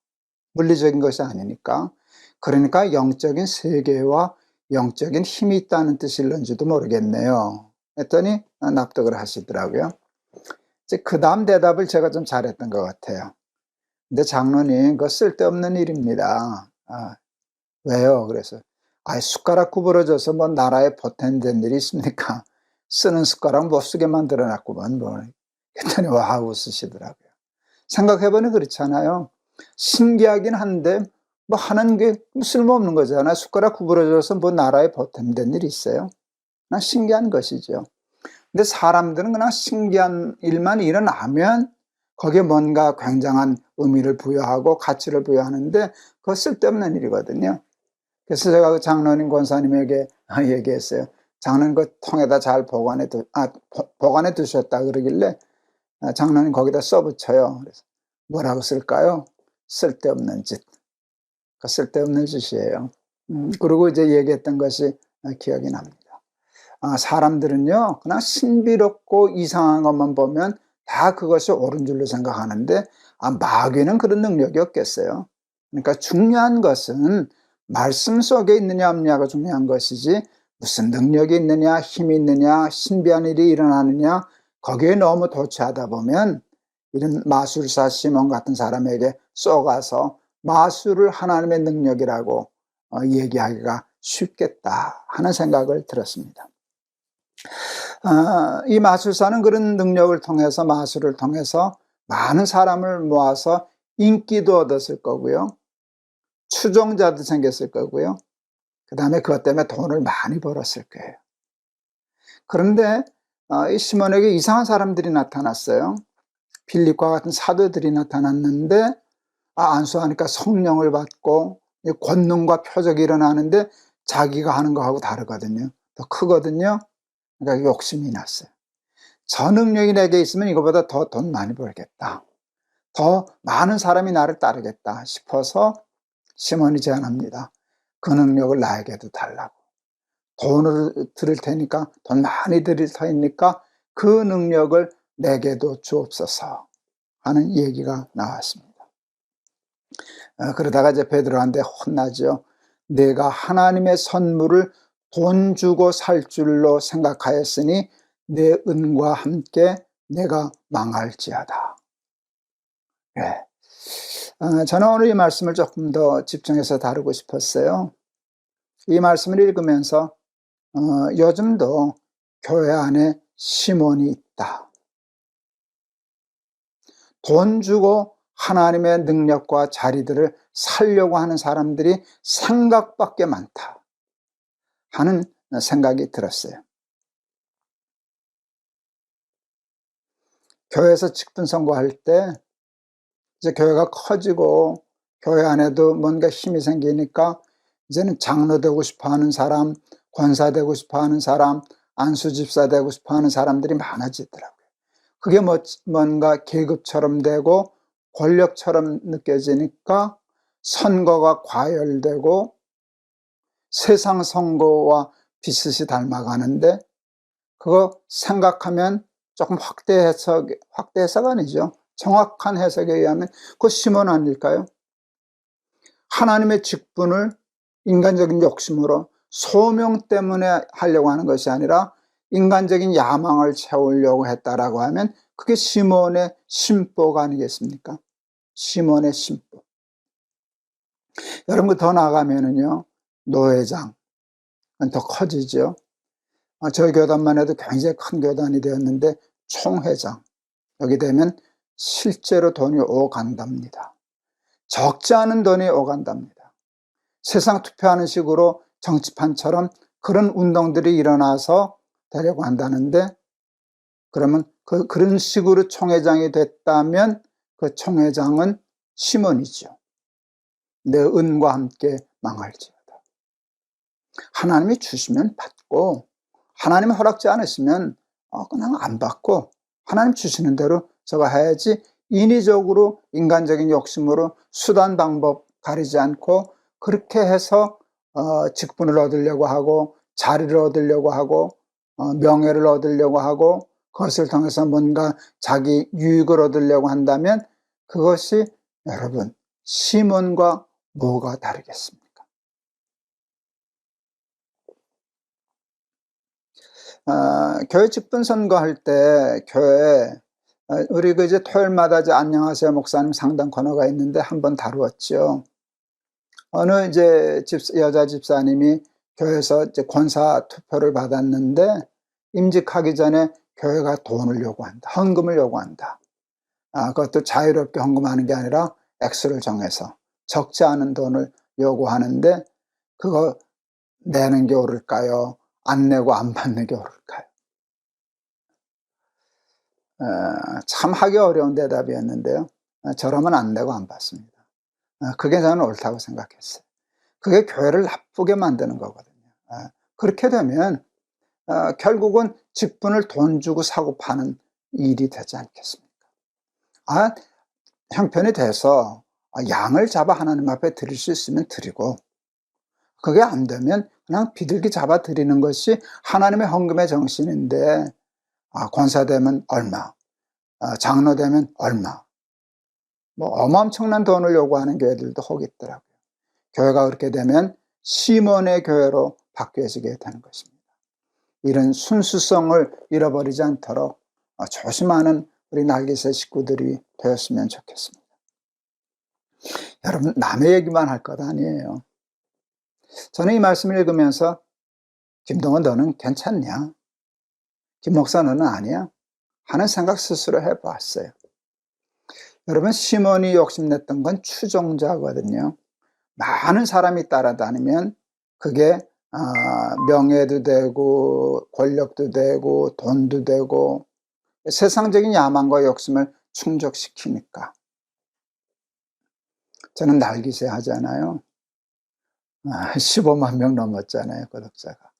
Speaker 1: 물리적인 것이 아니니까. 그러니까 영적인 세계와 영적인 힘이 있다는 뜻일런지도 모르겠네요. 했더니 납득을 하시더라고요. 이제 그 다음 대답을 제가 좀 잘했던 것 같아요. 근데 장로님, 그거 쓸데없는 일입니다. 왜요? 그래서 숟가락 구부러져서 뭐 나라에 보탬된 일이 있습니까? 쓰는 숟가락 못 쓰게 만들어놨구만 뭐. 했더니 와 웃으시더라고요. 생각해보니 그렇잖아요. 신기하긴 한데 뭐 하는 게 쓸모없는 거잖아요. 숟가락 구부러져서 뭐 나라에 보탬된 일이 있어요? 그냥 신기한 것이죠. 근데 사람들은 그냥 신기한 일만 일어나면 거기에 뭔가 굉장한 의미를 부여하고 가치를 부여하는데 그거 쓸데없는 일이거든요. 그래서 제가 그 장로님 권사님에게 얘기했어요. 장로님 그 통에다 잘 보관해 두셨다 그러길래 장로님 거기다 써붙여요. 그래서 뭐라고 쓸까요? 쓸데없는 짓. 그 쓸데없는 짓이에요. 그리고 이제 얘기했던 것이 기억이 납니다. 사람들은요, 그냥 신비롭고 이상한 것만 보면 다 그것이 옳은 줄로 생각하는데, 마귀는 그런 능력이 없겠어요. 그러니까 중요한 것은 말씀 속에 있느냐 없느냐가 중요한 것이지, 무슨 능력이 있느냐, 힘이 있느냐, 신비한 일이 일어나느냐, 거기에 너무 도취하다 보면 이런 마술사 시몬 같은 사람에게 쏘가서 마술을 하나님의 능력이라고 얘기하기가 쉽겠다 하는 생각을 들었습니다. 이 마술사는 그런 능력을 통해서, 마술을 통해서 많은 사람을 모아서 인기도 얻었을 거고요. 추종자도 생겼을 거고요. 그 다음에 그것 때문에 돈을 많이 벌었을 거예요. 그런데 이 시몬에게 이상한 사람들이 나타났어요. 빌립과 같은 사도들이 나타났는데 안수하니까 성령을 받고 권능과 표적이 일어나는데 자기가 하는 거하고 다르거든요. 더 크거든요. 그러니까 욕심이 났어요. 저 능력이 내게 있으면 이거보다 더 돈 많이 벌겠다. 더 많은 사람이 나를 따르겠다 싶어서 시몬이 제안합니다. 그 능력을 나에게도 달라고. 돈을 드릴 테니까, 돈 많이 드릴 테니까 그 능력을 내게도 주옵소서 하는 얘기가 나왔습니다. 그러다가 이제 베드로한테 혼나죠. 내가 하나님의 선물을 돈 주고 살 줄로 생각하였으니 내 은과 함께 내가 망할지어다. 네. 저는 오늘 이 말씀을 조금 더 집중해서 다루고 싶었어요. 이 말씀을 읽으면서 요즘도 교회 안에 시몬이 있다. 돈 주고 하나님의 능력과 자리들을 살려고 하는 사람들이 생각밖에 많다 하는 생각이 들었어요. 교회에서 직분 선거할 때 이제 교회가 커지고 교회 안에도 뭔가 힘이 생기니까 이제는 장로 되고 싶어 하는 사람, 권사 되고 싶어 하는 사람, 안수집사 되고 싶어 하는 사람들이 많아지더라고요. 그게 뭔가 계급처럼 되고 권력처럼 느껴지니까 선거가 과열되고 세상 선거와 비슷이 닮아가는데 그거 생각하면 조금 확대 해석 아니죠. 정확한 해석에 의하면 그거 시몬 아닐까요? 하나님의 직분을 인간적인 욕심으로 소명 때문에 하려고 하는 것이 아니라 인간적인 야망을 채우려고 했다라고 하면 그게 시몬의 심보가 아니겠습니까? 시몬의 심보. 여러분 더 나아가면은요, 노회장 더 커지죠. 저희 교단만 해도 굉장히 큰 교단이 되었는데 총회장, 여기 되면 실제로 돈이 오간답니다. 적지 않은 돈이 오간답니다. 세상 투표하는 식으로 정치판처럼 그런 운동들이 일어나서 되려고 한다는데, 그러면 그런 식으로 총회장이 됐다면 그 총회장은 시몬이죠. 내 은과 함께 망할지어다. 하나님이 주시면 받고, 하나님이 허락지 않으시면 그냥 안 받고, 하나님 주시는 대로 저거 해야지, 인위적으로 인간적인 욕심으로 수단 방법 가리지 않고 그렇게 해서 직분을 얻으려고 하고 자리를 얻으려고 하고 명예를 얻으려고 하고 그것을 통해서 뭔가 자기 유익을 얻으려고 한다면 그것이 여러분 시몬과 뭐가 다르겠습니까? 교회 직분 선거할 때 교회 우리 이제 토요일마다 이제 안녕하세요 목사님 상담 코너가 있는데 한번 다루었죠. 어느 이제 여자 집사님이 교회에서 이제 권사 투표를 받았는데 임직하기 전에 교회가 돈을 요구한다. 헌금을 요구한다. 그것도 자유롭게 헌금하는 게 아니라 액수를 정해서 적지 않은 돈을 요구하는데 그거 내는 게 옳을까요? 안 내고 안 받는 게 옳을까요? 참 하기 어려운 대답이었는데요. 저라면 안 내고 안 받습니다. 그게 저는 옳다고 생각했어요. 그게 교회를 나쁘게 만드는 거거든요. 그렇게 되면 결국은 직분을 돈 주고 사고 파는 일이 되지 않겠습니까? 형편이 돼서 양을 잡아 하나님 앞에 드릴 수 있으면 드리고, 그게 안 되면 그냥 비둘기 잡아 드리는 것이 하나님의 헌금의 정신인데, 권사 되면 얼마, 장로 되면 얼마, 뭐 어마어마한 돈을 요구하는 교회들도 혹 있더라고요. 교회가 그렇게 되면 시몬의 교회로 바뀌어지게 되는 것입니다. 이런 순수성을 잃어버리지 않도록 조심하는 우리 날개새 식구들이 되었으면 좋겠습니다. 여러분, 남의 얘기만 할 것 아니에요. 저는 이 말씀을 읽으면서 김동원 너는 괜찮냐? 김 목사 너는 아니야? 하는 생각 스스로 해봤어요. 여러분, 시몬이 욕심냈던 건 추종자거든요. 많은 사람이 따라다니면 그게 명예도 되고 권력도 되고 돈도 되고 세상적인 야망과 욕심을 충족시키니까. 저는 날기새 하잖아요. 15만 명 넘었잖아요, 구독자가.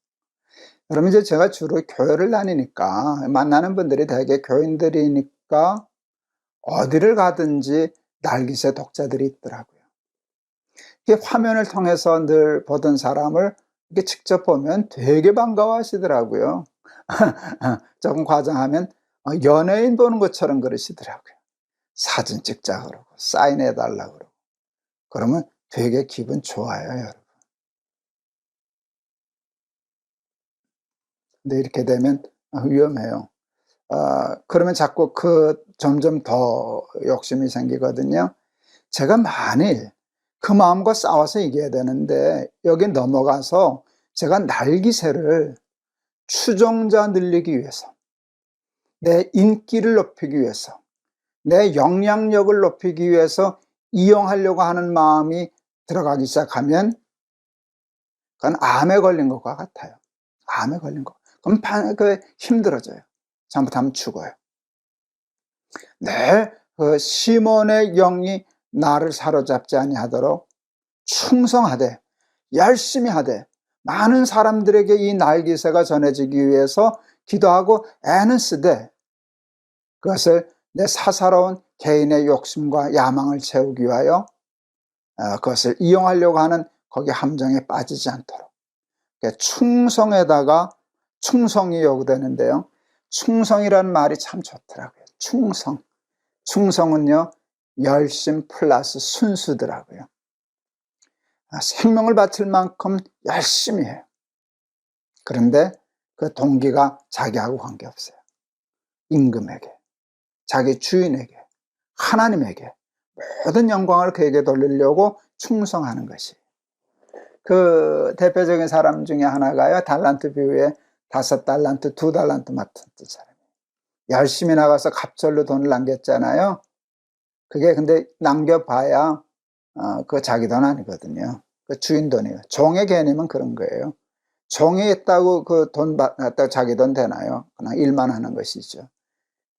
Speaker 1: 여러분, 이제 제가 주로 교회를 다니니까 만나는 분들이 대개 교인들이니까 어디를 가든지 날기새 독자들이 있더라고요. 이게 화면을 통해서 늘 보던 사람을 이렇게 직접 보면 되게 반가워하시더라고요. 조금 과장하면 연예인 보는 것처럼 그러시더라고요. 사진 찍자 그러고 사인해달라 그러고. 그러면 되게 기분 좋아요, 여러분. 근데 이렇게 되면 위험해요. 그러면 자꾸 점점 더 욕심이 생기거든요. 제가 만일 그 마음과 싸워서 이겨야 되는데 여기 넘어가서 제가 날기새를 추종자 늘리기 위해서, 내 인기를 높이기 위해서, 내 영향력을 높이기 위해서 이용하려고 하는 마음이 들어가기 시작하면 그건 암에 걸린 것과 같아요. 암에 걸린 것. 그럼 힘들어져요. 잘못하면 죽어요. 그 시몬의 영이 나를 사로잡지 아니하도록 충성하되 열심히 하되 많은 사람들에게 이 날기새가 전해지기 위해서 기도하고 애는 쓰되 그것을 내 사사로운 개인의 욕심과 야망을 채우기 위하여 그것을 이용하려고 하는 거기 함정에 빠지지 않도록 충성에다가 충성이 요구되는데요. 충성이라는 말이 참 좋더라고요. 충성은요 열심 플러스 순수더라고요. 생명을 바칠 만큼 열심히 해요. 그런데 그 동기가 자기하고 관계없어요. 임금에게, 자기 주인에게, 하나님에게 모든 영광을 그에게 돌리려고 충성하는 것이. 그 대표적인 사람 중에 하나가요, 달란트 비유에 5달란트, 2달란트 맡은 사람이에요. 열심히 나가서 갑절로 돈을 남겼잖아요. 그게 근데 남겨봐야 그 자기 돈 아니거든요. 그 주인 돈이에요. 종의 개념은 그런 거예요. 종이 있다고 그 돈 받았다고 자기 돈 되나요? 그냥 일만 하는 것이죠.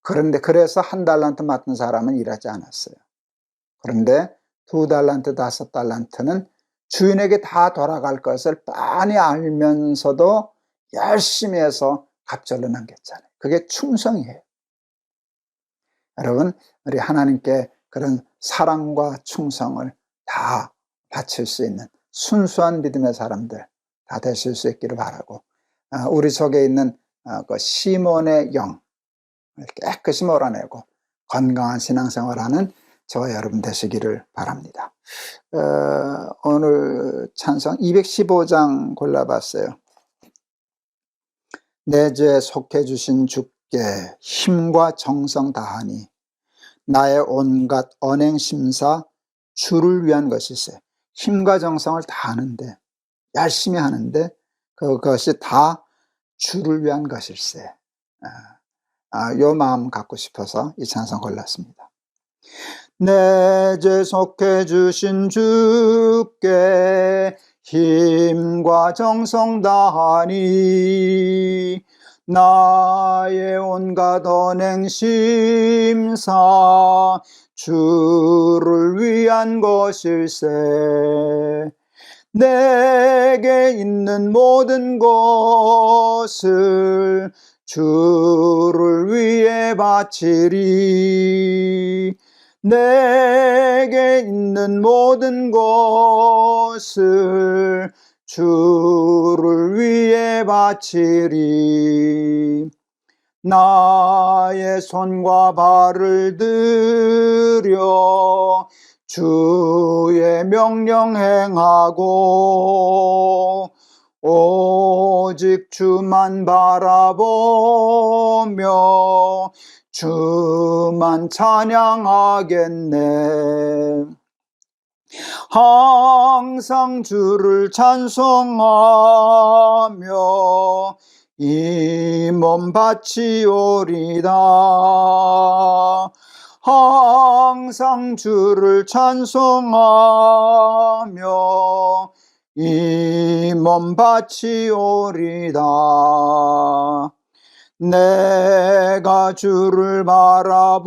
Speaker 1: 그런데 그래서 1달란트 맡은 사람은 일하지 않았어요. 그런데 2달란트, 5달란트는 주인에게 다 돌아갈 것을 빤히 알면서도 열심히 해서 갑절로 남겼잖아요. 그게 충성이에요. 여러분, 우리 하나님께 그런 사랑과 충성을 다 바칠 수 있는 순수한 믿음의 사람들 다 되실 수 있기를 바라고, 우리 속에 있는 그 시몬의 영을 깨끗이 몰아내고 건강한 신앙생활하는 저와 여러분 되시기를 바랍니다. 오늘 찬송 215장 골라봤어요. 내 죄 속해 주신 주께 힘과 정성 다하니 나의 온갖 언행 심사 주를 위한 것일세. 힘과 정성을 다하는데, 열심히 하는데 그것이 다 주를 위한 것일세. 요 마음 갖고 싶어서 이 찬송 골랐습니다. 내 죄 속해 주신 주께 힘과 정성 다하니 나의 온갖 언행 심사 주를 위한 것일세. 내게 있는 모든 것을 주를 위해 바치리. 내게 있는 모든 것을 주를 위해 바치리. 나의 손과 발을 들여 주의 명령 행하고 오직 주만 바라보며 주만 찬양하겠네. 항상 주를 찬송하며 이 몸 바치오리다. 항상 주를 찬송하며 이 몸 바치오리다. 내가 주를 바라보니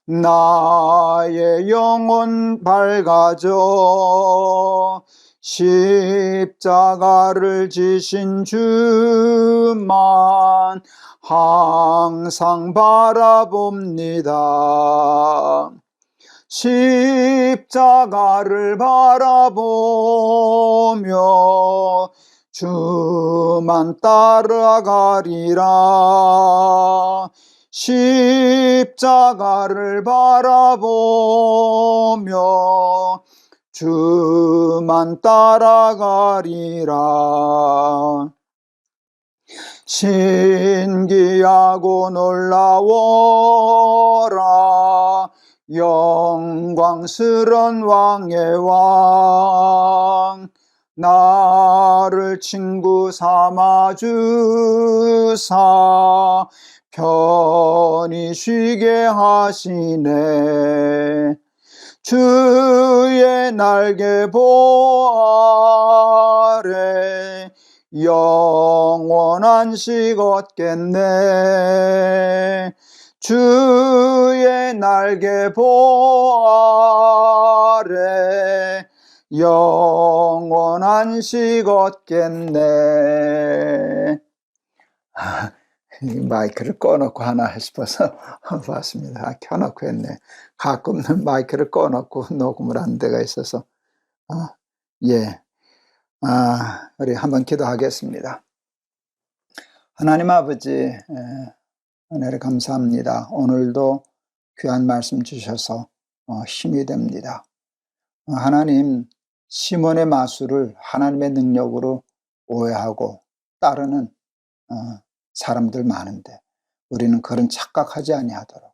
Speaker 1: 나의 영혼 밝아져 십자가를 지신 주만 항상 바라봅니다. 십자가를 바라보며 주만 따라가리라. 십자가를 바라보며 주만 따라가리라. 신기하고 놀라워라. 영광스런 왕의 왕 나를 친구 삼아 주사 편히 쉬게 하시네. 주의 날개 보호 아래 영원한 안식 얻겠네. 주의 날개 보호 아래 영원한 안식 얻겠네. 마이크를 꺼놓고 하나 싶어서 봤습니다. 켜놓고 했네. 가끔은 마이크를 꺼놓고 녹음을 한 데가 있어서. 우리 한번 기도하겠습니다. 하나님 아버지, 은혜를 감사합니다. 오늘도 귀한 말씀 주셔서 힘이 됩니다. 하나님, 시몬의 마술을 하나님의 능력으로 오해하고 따르는 사람들 많은데 우리는 그런 착각하지 아니하도록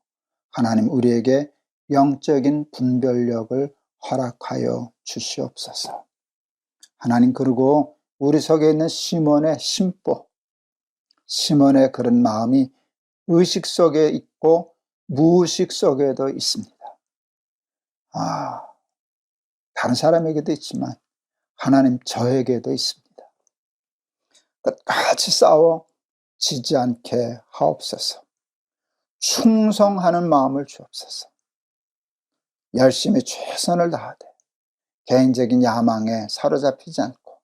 Speaker 1: 하나님 우리에게 영적인 분별력을 허락하여 주시옵소서. 하나님, 그리고 우리 속에 있는 시몬의 심보, 시몬의 그런 마음이 의식 속에 있고 무의식 속에도 있습니다. 다른 사람에게도 있지만 하나님 저에게도 있습니다. 끝까지 싸워 지지 않게 하옵소서. 충성하는 마음을 주옵소서. 열심히 최선을 다하되 개인적인 야망에 사로잡히지 않고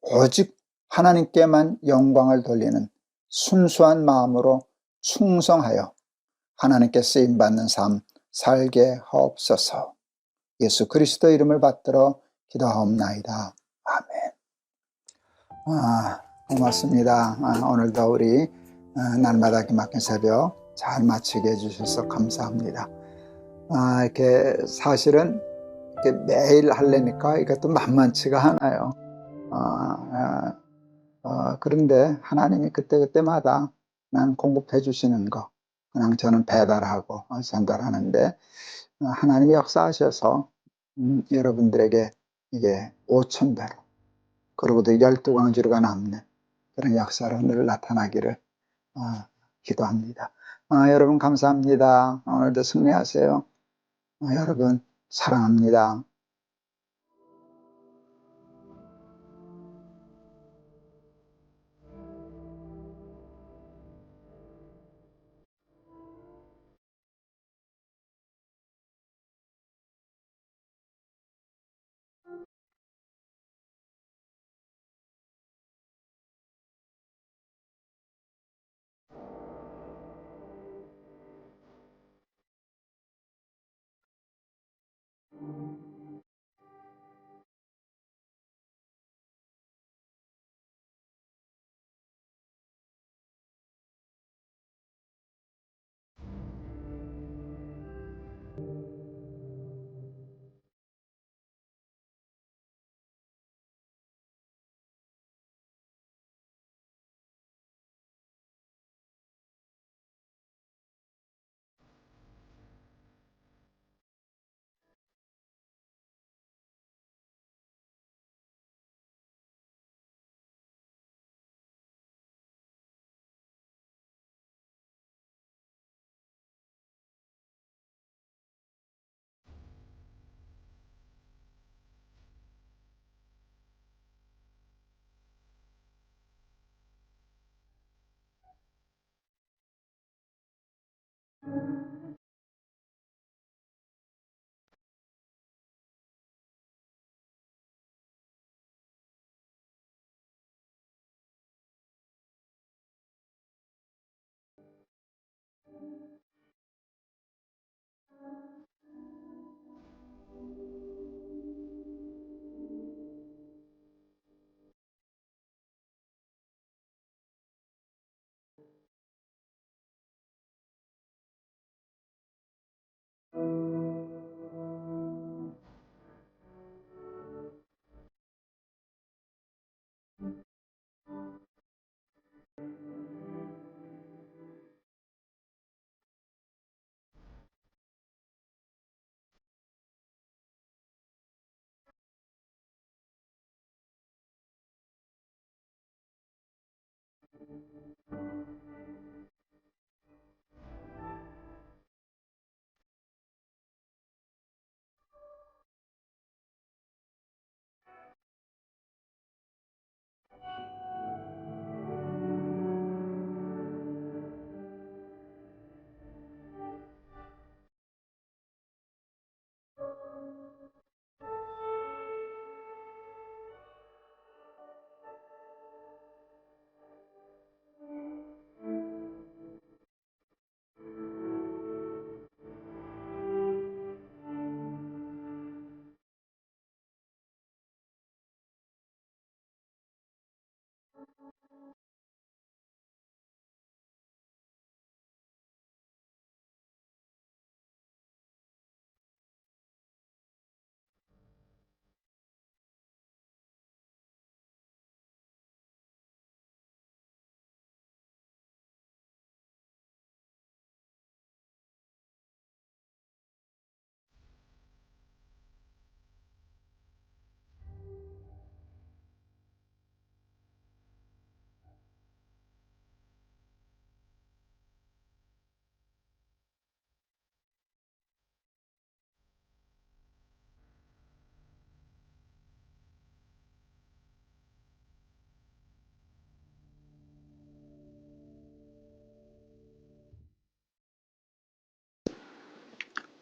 Speaker 1: 오직 하나님께만 영광을 돌리는 순수한 마음으로 충성하여 하나님께 쓰임받는 삶 살게 하옵소서. 예수 그리스도 이름을 받들어 기도하옵나이다. 아멘. 고맙습니다. 오늘도 우리 날마다 기막힌 새벽 잘 마치게 해주셔서 감사합니다. 이렇게 사실은 이렇게 매일 하려니까 이것도 만만치가 않아요. 그런데 하나님이 그때그때마다 난 공급해 주시는 거 그냥 저는 배달하고 전달하는데 하나님이 역사하셔서 여러분들에게 이게 5,000배로 그리고도 12광주리가 남는 그런 역사로 늘 나타나기를 기도합니다. 여러분 감사합니다. 오늘도 승리하세요. 여러분 사랑합니다.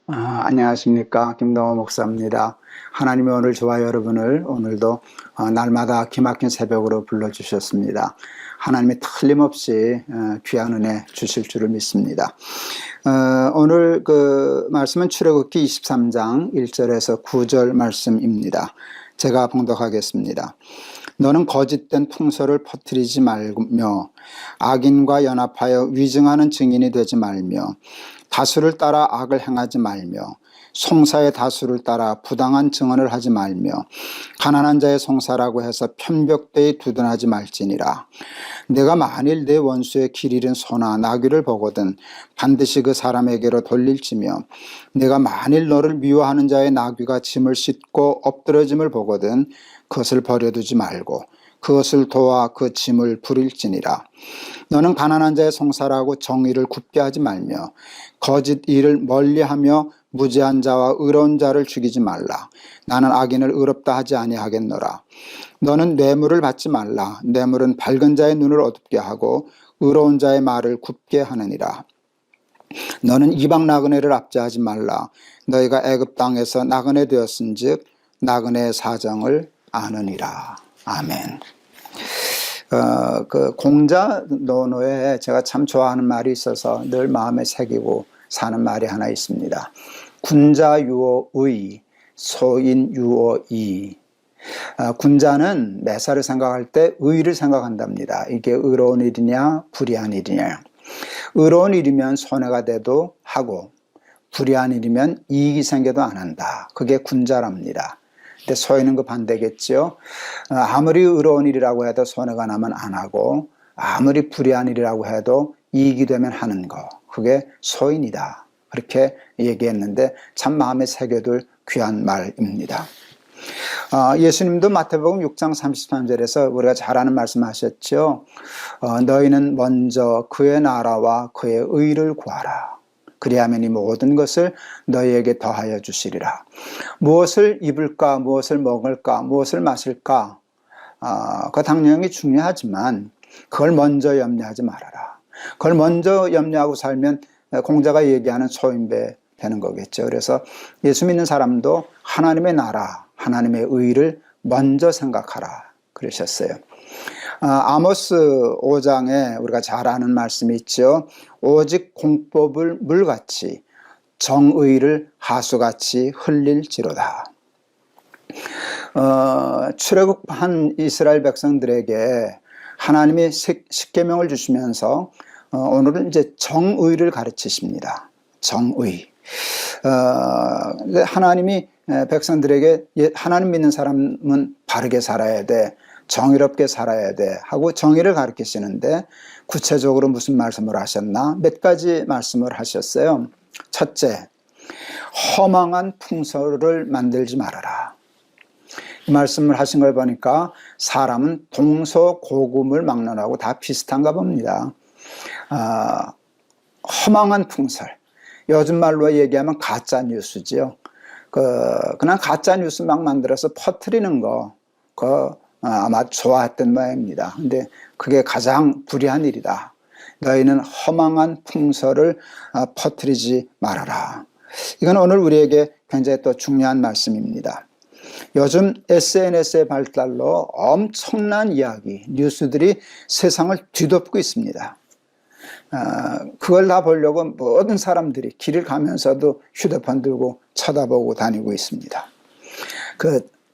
Speaker 1: 안녕하십니까. 김동호 목사입니다. 하나님이 오늘 저와 여러분을 오늘도 날마다 기막힌 새벽으로 불러주셨습니다. 하나님이 틀림없이 귀한 은혜 주실 줄을 믿습니다. 오늘 그 말씀은 출애굽기 23장 1절에서 9절 말씀입니다. 제가 봉독하겠습니다. 너는 거짓된 풍설을 퍼뜨리지 말며 악인과 연합하여 위증하는 증인이 되지 말며 다수를 따라 악을 행하지 말며 송사의 다수를 따라 부당한 증언을 하지 말며 가난한 자의 송사라고 해서 편벽되이 두둔하지 말지니라. 내가 만일 내 원수의 길 잃은 소나 나귀를 보거든 반드시 그 사람에게로 돌릴지며 내가 만일 너를 미워하는 자의 나귀가 짐을 싣고 엎드러짐을 보거든 그것을 버려두지 말고 그것을 도와 그 짐을 부릴지니라. 너는 가난한 자의 송사라고 정의를 굽게 하지 말며 거짓 일을 멀리하며 무죄한 자와 의로운 자를 죽이지 말라. 나는 악인을 의롭다 하지 아니하겠노라. 너는 뇌물을 받지 말라. 뇌물은 밝은 자의 눈을 어둡게 하고 의로운 자의 말을 굽게 하느니라. 너는 이방 나그네를 압제하지 말라. 너희가 애굽 땅에서 나그네 되었은즉 나그네의 사정을 아느니라. 아멘. 그 공자 논어에 제가 참 좋아하는 말이 있어서 늘 마음에 새기고 사는 말이 하나 있습니다. 군자유어의, 소인유어이. 군자는 매사를 생각할 때 의를 생각한답니다. 이게 의로운 일이냐 불의한 일이냐. 의로운 일이면 손해가 돼도 하고 불의한 일이면 이익이 생겨도 안 한다. 그게 군자랍니다. 근데 소인은 그 반대겠죠. 아무리 의로운 일이라고 해도 손해가 나면 안 하고 아무리 불의한 일이라고 해도 이익이 되면 하는 거. 그게 소인이다. 그렇게 얘기했는데 참 마음에 새겨둘 귀한 말입니다. 예수님도 마태복음 6장 33절에서 우리가 잘 아는 말씀하셨죠. 너희는 먼저 그의 나라와 그의 의를 구하라. 그리하면 이 모든 것을 너희에게 더하여 주시리라. 무엇을 입을까, 무엇을 먹을까, 무엇을 마실까, 그 당연히 중요하지만 그걸 먼저 염려하지 말아라. 그걸 먼저 염려하고 살면 공자가 얘기하는 소인배 되는 거겠죠. 그래서 예수 믿는 사람도 하나님의 나라, 하나님의 의를 먼저 생각하라 그러셨어요. 아모스 5장에 우리가 잘 아는 말씀이 있죠. 오직 공법을 물같이 정의를 하수같이 흘릴지로다. 출애굽한 이스라엘 백성들에게 하나님이 십계명을 주시면서 오늘은 이제 정의를 가르치십니다. 정의. 하나님이 백성들에게 하나님 믿는 사람은 바르게 살아야 돼, 정의롭게 살아야 돼 하고 정의를 가르치시는데 구체적으로 무슨 말씀을 하셨나? 몇 가지 말씀을 하셨어요. 첫째, 허망한 풍설을 만들지 말아라. 이 말씀을 하신 걸 보니까 사람은 동서고금을 막론하고 다 비슷한가 봅니다. 허망한 풍설, 요즘 말로 얘기하면 가짜 뉴스지요. 그냥 가짜 뉴스 막 만들어서 퍼뜨리는 거, 아마 좋아했던 모양입니다. 근데 그게 가장 불의한 일이다. 너희는 허망한 풍설을 퍼뜨리지 말아라. 이건 오늘 우리에게 굉장히 또 중요한 말씀입니다. 요즘 SNS의 발달로 엄청난 이야기, 뉴스들이 세상을 뒤덮고 있습니다. 그걸 다 보려고 모든 사람들이 길을 가면서도 휴대폰 들고 쳐다보고 다니고 있습니다.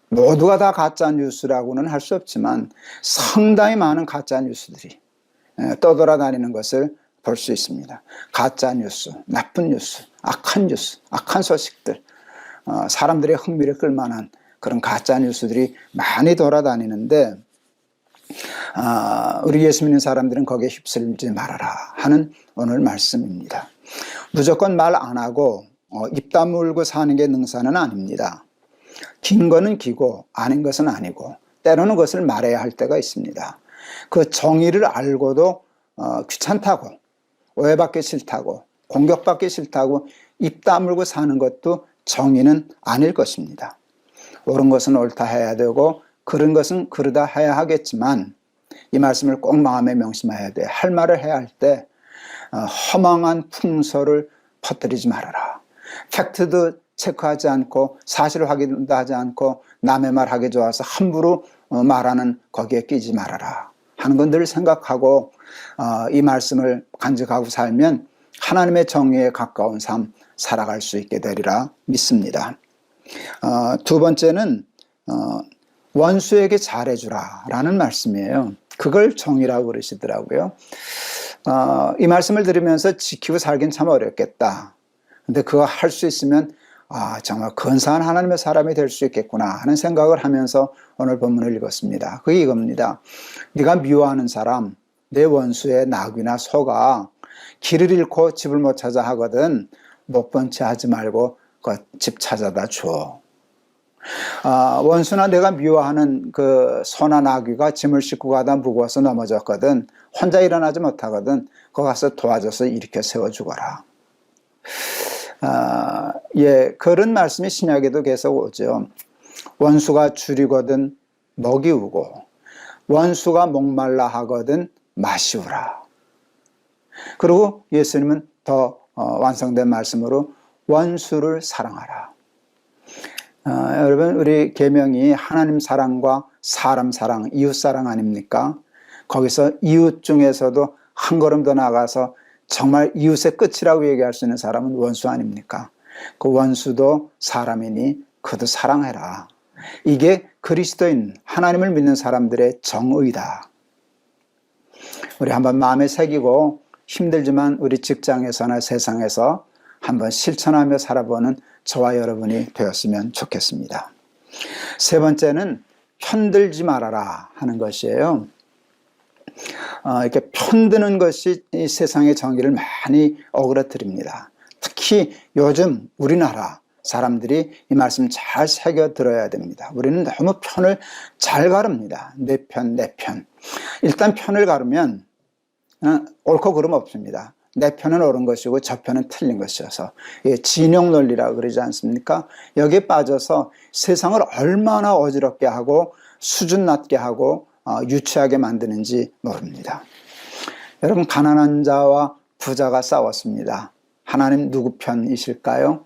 Speaker 1: 모두가 다 가짜 뉴스라고는 할 수 없지만 상당히 많은 가짜 뉴스들이 떠돌아다니는 것을 볼 수 있습니다. 가짜 뉴스, 나쁜 뉴스, 악한 소식들, 사람들의 흥미를 끌만한 그런 가짜 뉴스들이 많이 돌아다니는데 우리 예수 믿는 사람들은 거기에 휩쓸리지 말아라 하는 오늘 말씀입니다. 무조건 말 안 하고 입 다물고 사는 게 능사는 아닙니다. 긴 거는 기고 아닌 것은 아니고 때로는 그것을 말해야 할 때가 있습니다. 그 정의를 알고도 귀찮다고, 오해받기 싫다고, 공격받기 싫다고 입 다물고 사는 것도 정의는 아닐 것입니다. 옳은 것은 옳다 해야 되고 그런 것은 그러다 해야 하겠지만 이 말씀을 꼭 마음에 명심해야 돼. 할 말을 해야 할 때 허망한 풍설을 퍼뜨리지 말아라. 팩트도 체크하지 않고 사실 확인도 하지 않고 남의 말 하기 좋아서 함부로 말하는 거기에 끼지 말아라 하는 건 늘 생각하고 이 말씀을 간직하고 살면 하나님의 정의에 가까운 삶 살아갈 수 있게 되리라 믿습니다. 두 번째는 원수에게 잘해주라 라는 말씀이에요. 그걸 정의라고 그러시더라고요. 이 말씀을 들으면서 지키고 살긴 참 어렵겠다. 근데 그거 할 수 있으면 정말 근사한 하나님의 사람이 될 수 있겠구나 하는 생각을 하면서 오늘 본문을 읽었습니다. 그게 이겁니다. 네가 미워하는 사람, 내 원수의 낙이나 소가 길을 잃고 집을 못 찾아 하거든 못 본 채 하지 말고 그 집 찾아다 줘. 원수나 내가 미워하는 그 소나 나귀가 짐을 싣고 가다 무거워서 넘어졌거든. 혼자 일어나지 못하거든. 거기 가서 도와줘서 일으켜 세워주거라. 예, 그런 말씀이 신약에도 계속 오죠. 원수가 줄이거든 먹이우고 원수가 목말라 하거든 마시우라. 그리고 예수님은 더 완성된 말씀으로 원수를 사랑하라. 여러분, 우리 계명이 하나님 사랑과 사람 사랑, 이웃 사랑 아닙니까? 거기서 이웃 중에서도 한 걸음 더 나가서 정말 이웃의 끝이라고 얘기할 수 있는 사람은 원수 아닙니까? 그 원수도 사람이니 그도 사랑해라. 이게 그리스도인, 하나님을 믿는 사람들의 정의다. 우리 한번 마음에 새기고 힘들지만 우리 직장에서나 세상에서 한번 실천하며 살아보는 저와 여러분이 되었으면 좋겠습니다. 세 번째는 편들지 말아라 하는 것이에요. 이렇게 편드는 것이 이 세상의 정의를 많이 어그러뜨립니다. 특히 요즘 우리나라 사람들이 이 말씀 잘 새겨 들어야 됩니다. 우리는 너무 편을 잘 가릅니다. 내 편, 내 편. 일단 편을 가르면 옳고 그름 없습니다. 내 편은 옳은 것이고 저 편은 틀린 것이어서 진영 논리라고 그러지 않습니까? 여기에 빠져서 세상을 얼마나 어지럽게 하고 수준 낮게 하고 유치하게 만드는지 모릅니다. 여러분, 가난한 자와 부자가 싸웠습니다. 하나님 누구 편이실까요?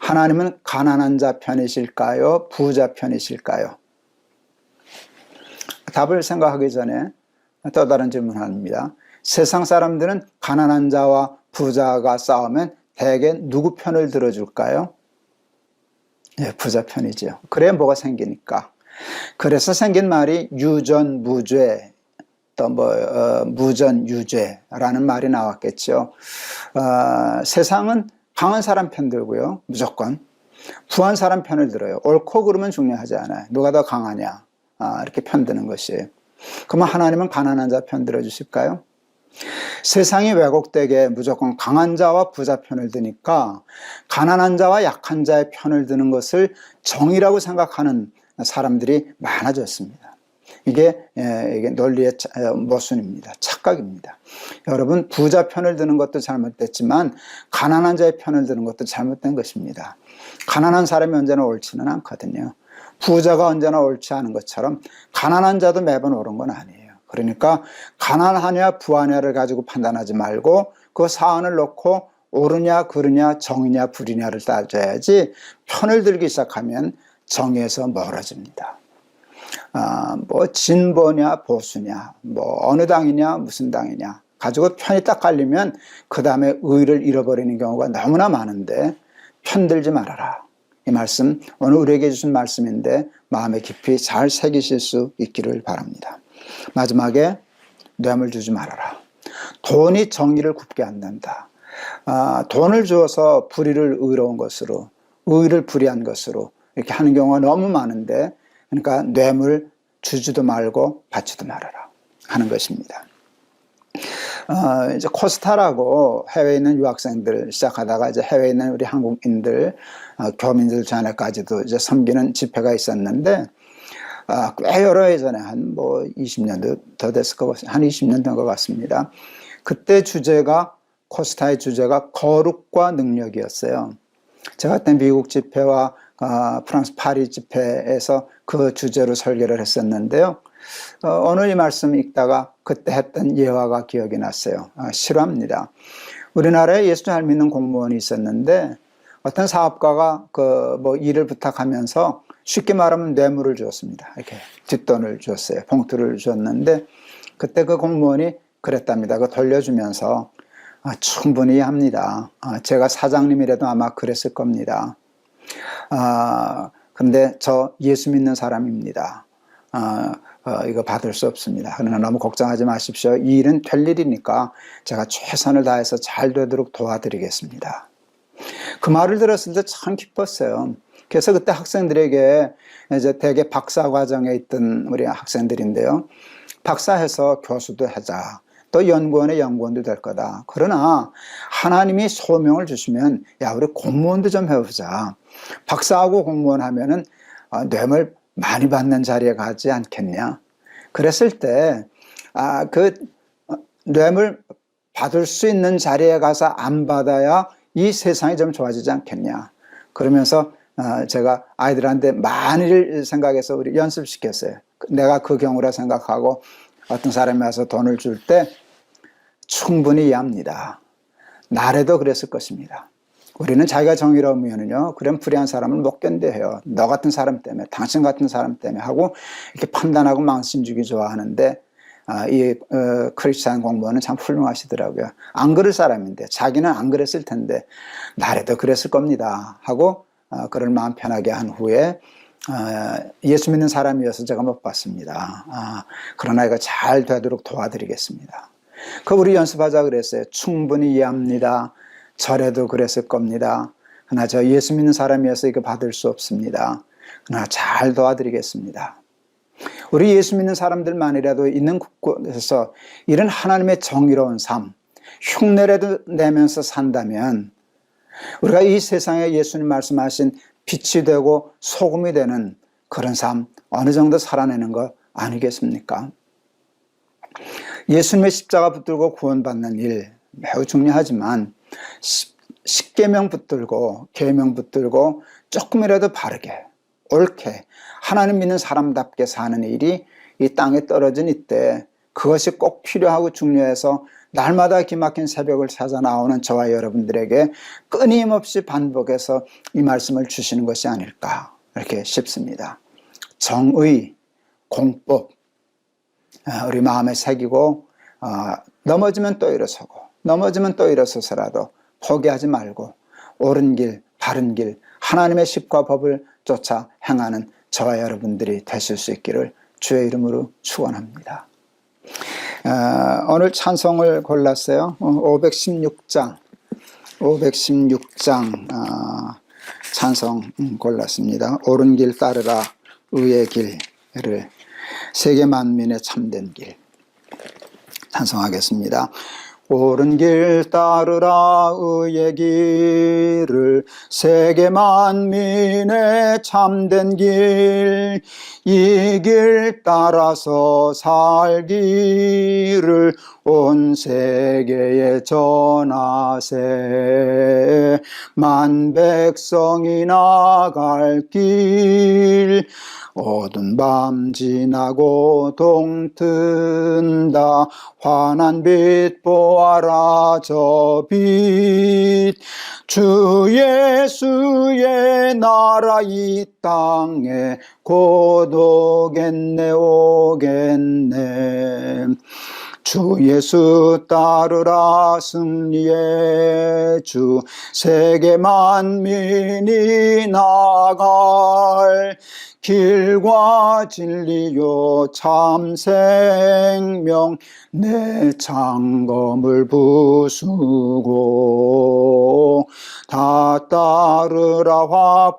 Speaker 1: 하나님은 가난한 자 편이실까요? 부자 편이실까요? 답을 생각하기 전에 또 다른 질문을 합니다. 세상 사람들은 가난한 자와 부자가 싸우면 대개 누구 편을 들어줄까요? 예, 부자 편이죠. 그래야 뭐가 생기니까. 그래서 생긴 말이 유전무죄, 또 무전유죄라는 말이 나왔겠죠. 세상은 강한 사람 편 들고요, 무조건. 부한 사람 편을 들어요. 옳고 그름은 중요하지 않아요. 누가 더 강하냐, 이렇게 편 드는 것이에요. 그러면 하나님은 가난한 자 편 들어주실까요? 세상이 왜곡되게 무조건 강한 자와 부자 편을 드니까 가난한 자와 약한 자의 편을 드는 것을 정의라고 생각하는 사람들이 많아졌습니다. 이게 논리의 모순입니다. 착각입니다. 여러분, 부자 편을 드는 것도 잘못됐지만 가난한 자의 편을 드는 것도 잘못된 것입니다. 가난한 사람이 언제나 옳지는 않거든요. 부자가 언제나 옳지 않은 것처럼 가난한 자도 매번 옳은 건 아니에요. 그러니까 가난하냐 부하냐를 가지고 판단하지 말고 그 사안을 놓고 옳으냐 그르냐 정이냐 불이냐를 따져야지, 편을 들기 시작하면 정의에서 멀어집니다. 뭐 진보냐 보수냐, 뭐 어느 당이냐 무슨 당이냐 가지고 편이 딱 갈리면 그 다음에 의를 잃어버리는 경우가 너무나 많은데, 편들지 말아라. 이 말씀 오늘 우리에게 주신 말씀인데 마음에 깊이 잘 새기실 수 있기를 바랍니다. 마지막에 뇌물 주지 말아라. 돈이 정의를 굽게 한단다. 돈을 주어서 불의를 의로운 것으로, 의를 불의한 것으로 이렇게 하는 경우가 너무 많은데, 그러니까 뇌물 주지도 말고 받지도 말아라 하는 것입니다. 이제 코스타라고 해외에 있는 유학생들 시작하다가 이제 해외에 있는 우리 한국인들, 교민들 전에까지도 이제 섬기는 집회가 있었는데, 꽤 여러 예전에 한 20년도 더 됐을 것 같습니다. 한 20년 된 것 같습니다. 그때 주제가, 코스타의 주제가 거룩과 능력이었어요. 제가 그때 미국 집회와 프랑스 파리 집회에서 그 주제로 설교를 했었는데요. 오늘 이 말씀 읽다가 그때 했던 예화가 기억이 났어요. 실화입니다. 우리나라에 예수 잘 믿는 공무원이 있었는데 어떤 사업가가 일을 부탁하면서 쉽게 말하면 뇌물을 주었습니다. 이렇게 뒷돈을 줬어요. 봉투를 줬는데 그때 그 공무원이 그랬답니다. 그거 돌려주면서 충분히 합니다. 제가 사장님이라도 아마 그랬을 겁니다. 근데 저 예수 믿는 사람입니다. 이거 받을 수 없습니다. 그러나 너무 걱정하지 마십시오. 이 일은 될 일이니까 제가 최선을 다해서 잘 되도록 도와드리겠습니다. 그 말을 들었을 때 참 기뻤어요. 그래서 그때 학생들에게, 이제 대개 박사 과정에 있던 우리 학생들인데요, 박사해서 교수도 하자, 또 연구원의 연구원도 될 거다. 그러나 하나님이 소명을 주시면 야, 우리 공무원도 좀 해보자. 박사하고 공무원 하면은 뇌물 많이 받는 자리에 가지 않겠냐. 그랬을 때 그 뇌물 받을 수 있는 자리에 가서 안 받아야 이 세상이 좀 좋아지지 않겠냐. 그러면서 제가 아이들한테 많이를 생각해서 우리 연습시켰어요. 내가 그 경우라 생각하고 어떤 사람이 와서 돈을 줄 때 충분히 이해합니다. 나래도 그랬을 것입니다. 우리는 자기가 정의로우면요, 그런 불의한 사람을 못 견뎌해요. 너 같은 사람 때문에, 당신 같은 사람 때문에 하고 이렇게 판단하고 망신 주기 좋아하는데 이 크리스찬 공무원은 참 훌륭하시더라고요. 안 그럴 사람인데, 자기는 안 그랬을 텐데 나래도 그랬을 겁니다 하고 그럴 마음 편하게 한 후에 예수 믿는 사람이어서 제가 못 봤습니다. 그러나 이거 잘 되도록 도와드리겠습니다. 그 우리 연습하자 그랬어요. 충분히 이해합니다. 절에도 그랬을 겁니다. 그러나 저 예수 믿는 사람이어서 이거 받을 수 없습니다. 그러나 잘 도와드리겠습니다. 우리 예수 믿는 사람들만이라도 있는 곳에서 이런 하나님의 정의로운 삶, 흉내라도 내면서 산다면 우리가 이 세상에 예수님 말씀하신 빛이 되고 소금이 되는 그런 삶 어느 정도 살아내는 거 아니겠습니까? 예수님의 십자가 붙들고 구원받는 일 매우 중요하지만 십계명 붙들고 계명 붙들고 조금이라도 바르게 옳게 하나님 믿는 사람답게 사는 일이 이 땅에 떨어진 이때 그것이 꼭 필요하고 중요해서 날마다 기막힌 새벽을 찾아 나오는 저와 여러분들에게 끊임없이 반복해서 이 말씀을 주시는 것이 아닐까 이렇게 싶습니다. 정의, 공법 우리 마음에 새기고 넘어지면 또 일어서고 넘어지면 또 일어서서라도 포기하지 말고 옳은 길, 바른 길, 하나님의 십과 법을 쫓아 행하는 저와 여러분들이 되실 수 있기를 주의 이름으로 축원합니다. 오늘 찬송을 골랐어요. 516장 찬송 골랐습니다. 옳은 길 따르라 의의 길을 세계 만민의 참된 길 찬송하겠습니다. 옳은 길 따르라 의의 길을 세계 만민의 참된 길 이 길 따라서 살기를 온 세계에 전하세 만 백성이 나갈 길 어두운 밤 지나고 동튼다 환한 빛 보아라 저 빛 주 예수의 나라 이 땅에 곧 오겠네 오겠네 주 예수 따르라 승리의 주 세계 만민이 나갈 길과 진리요 참 생명 내 창검을 부수고 다 따르라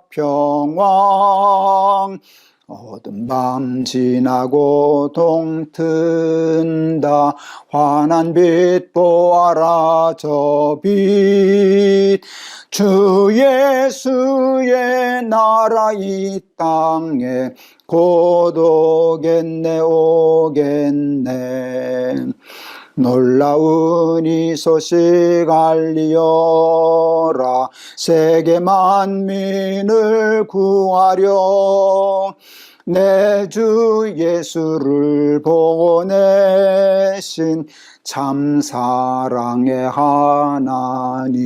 Speaker 1: 화평왕 어두운 밤 지나고 동튼다 환한 빛 보아라 저 빛 주 예수의 나라 이 땅에 곧 오겠네 오겠네 놀라운 이 소식 알리어라 세계 만민을 구하려 내 주 예수를 보내신 참 사랑의 하나님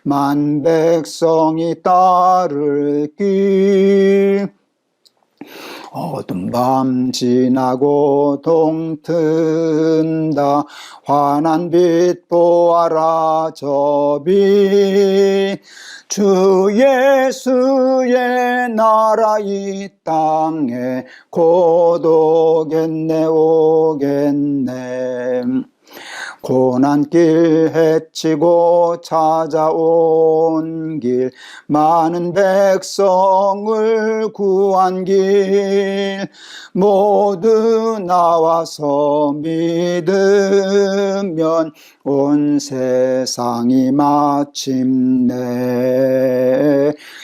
Speaker 1: 만 백성이 따를 길 어두운 밤 지나고 동튼다 환한 빛 보아라 저 빛 주 예수의 나라 이 땅에 곧 오겠네 오겠네 고난길 헤치고 찾아온 길 많은 백성을 구한 길 모두 나와서 믿으면 온 세상이 마침내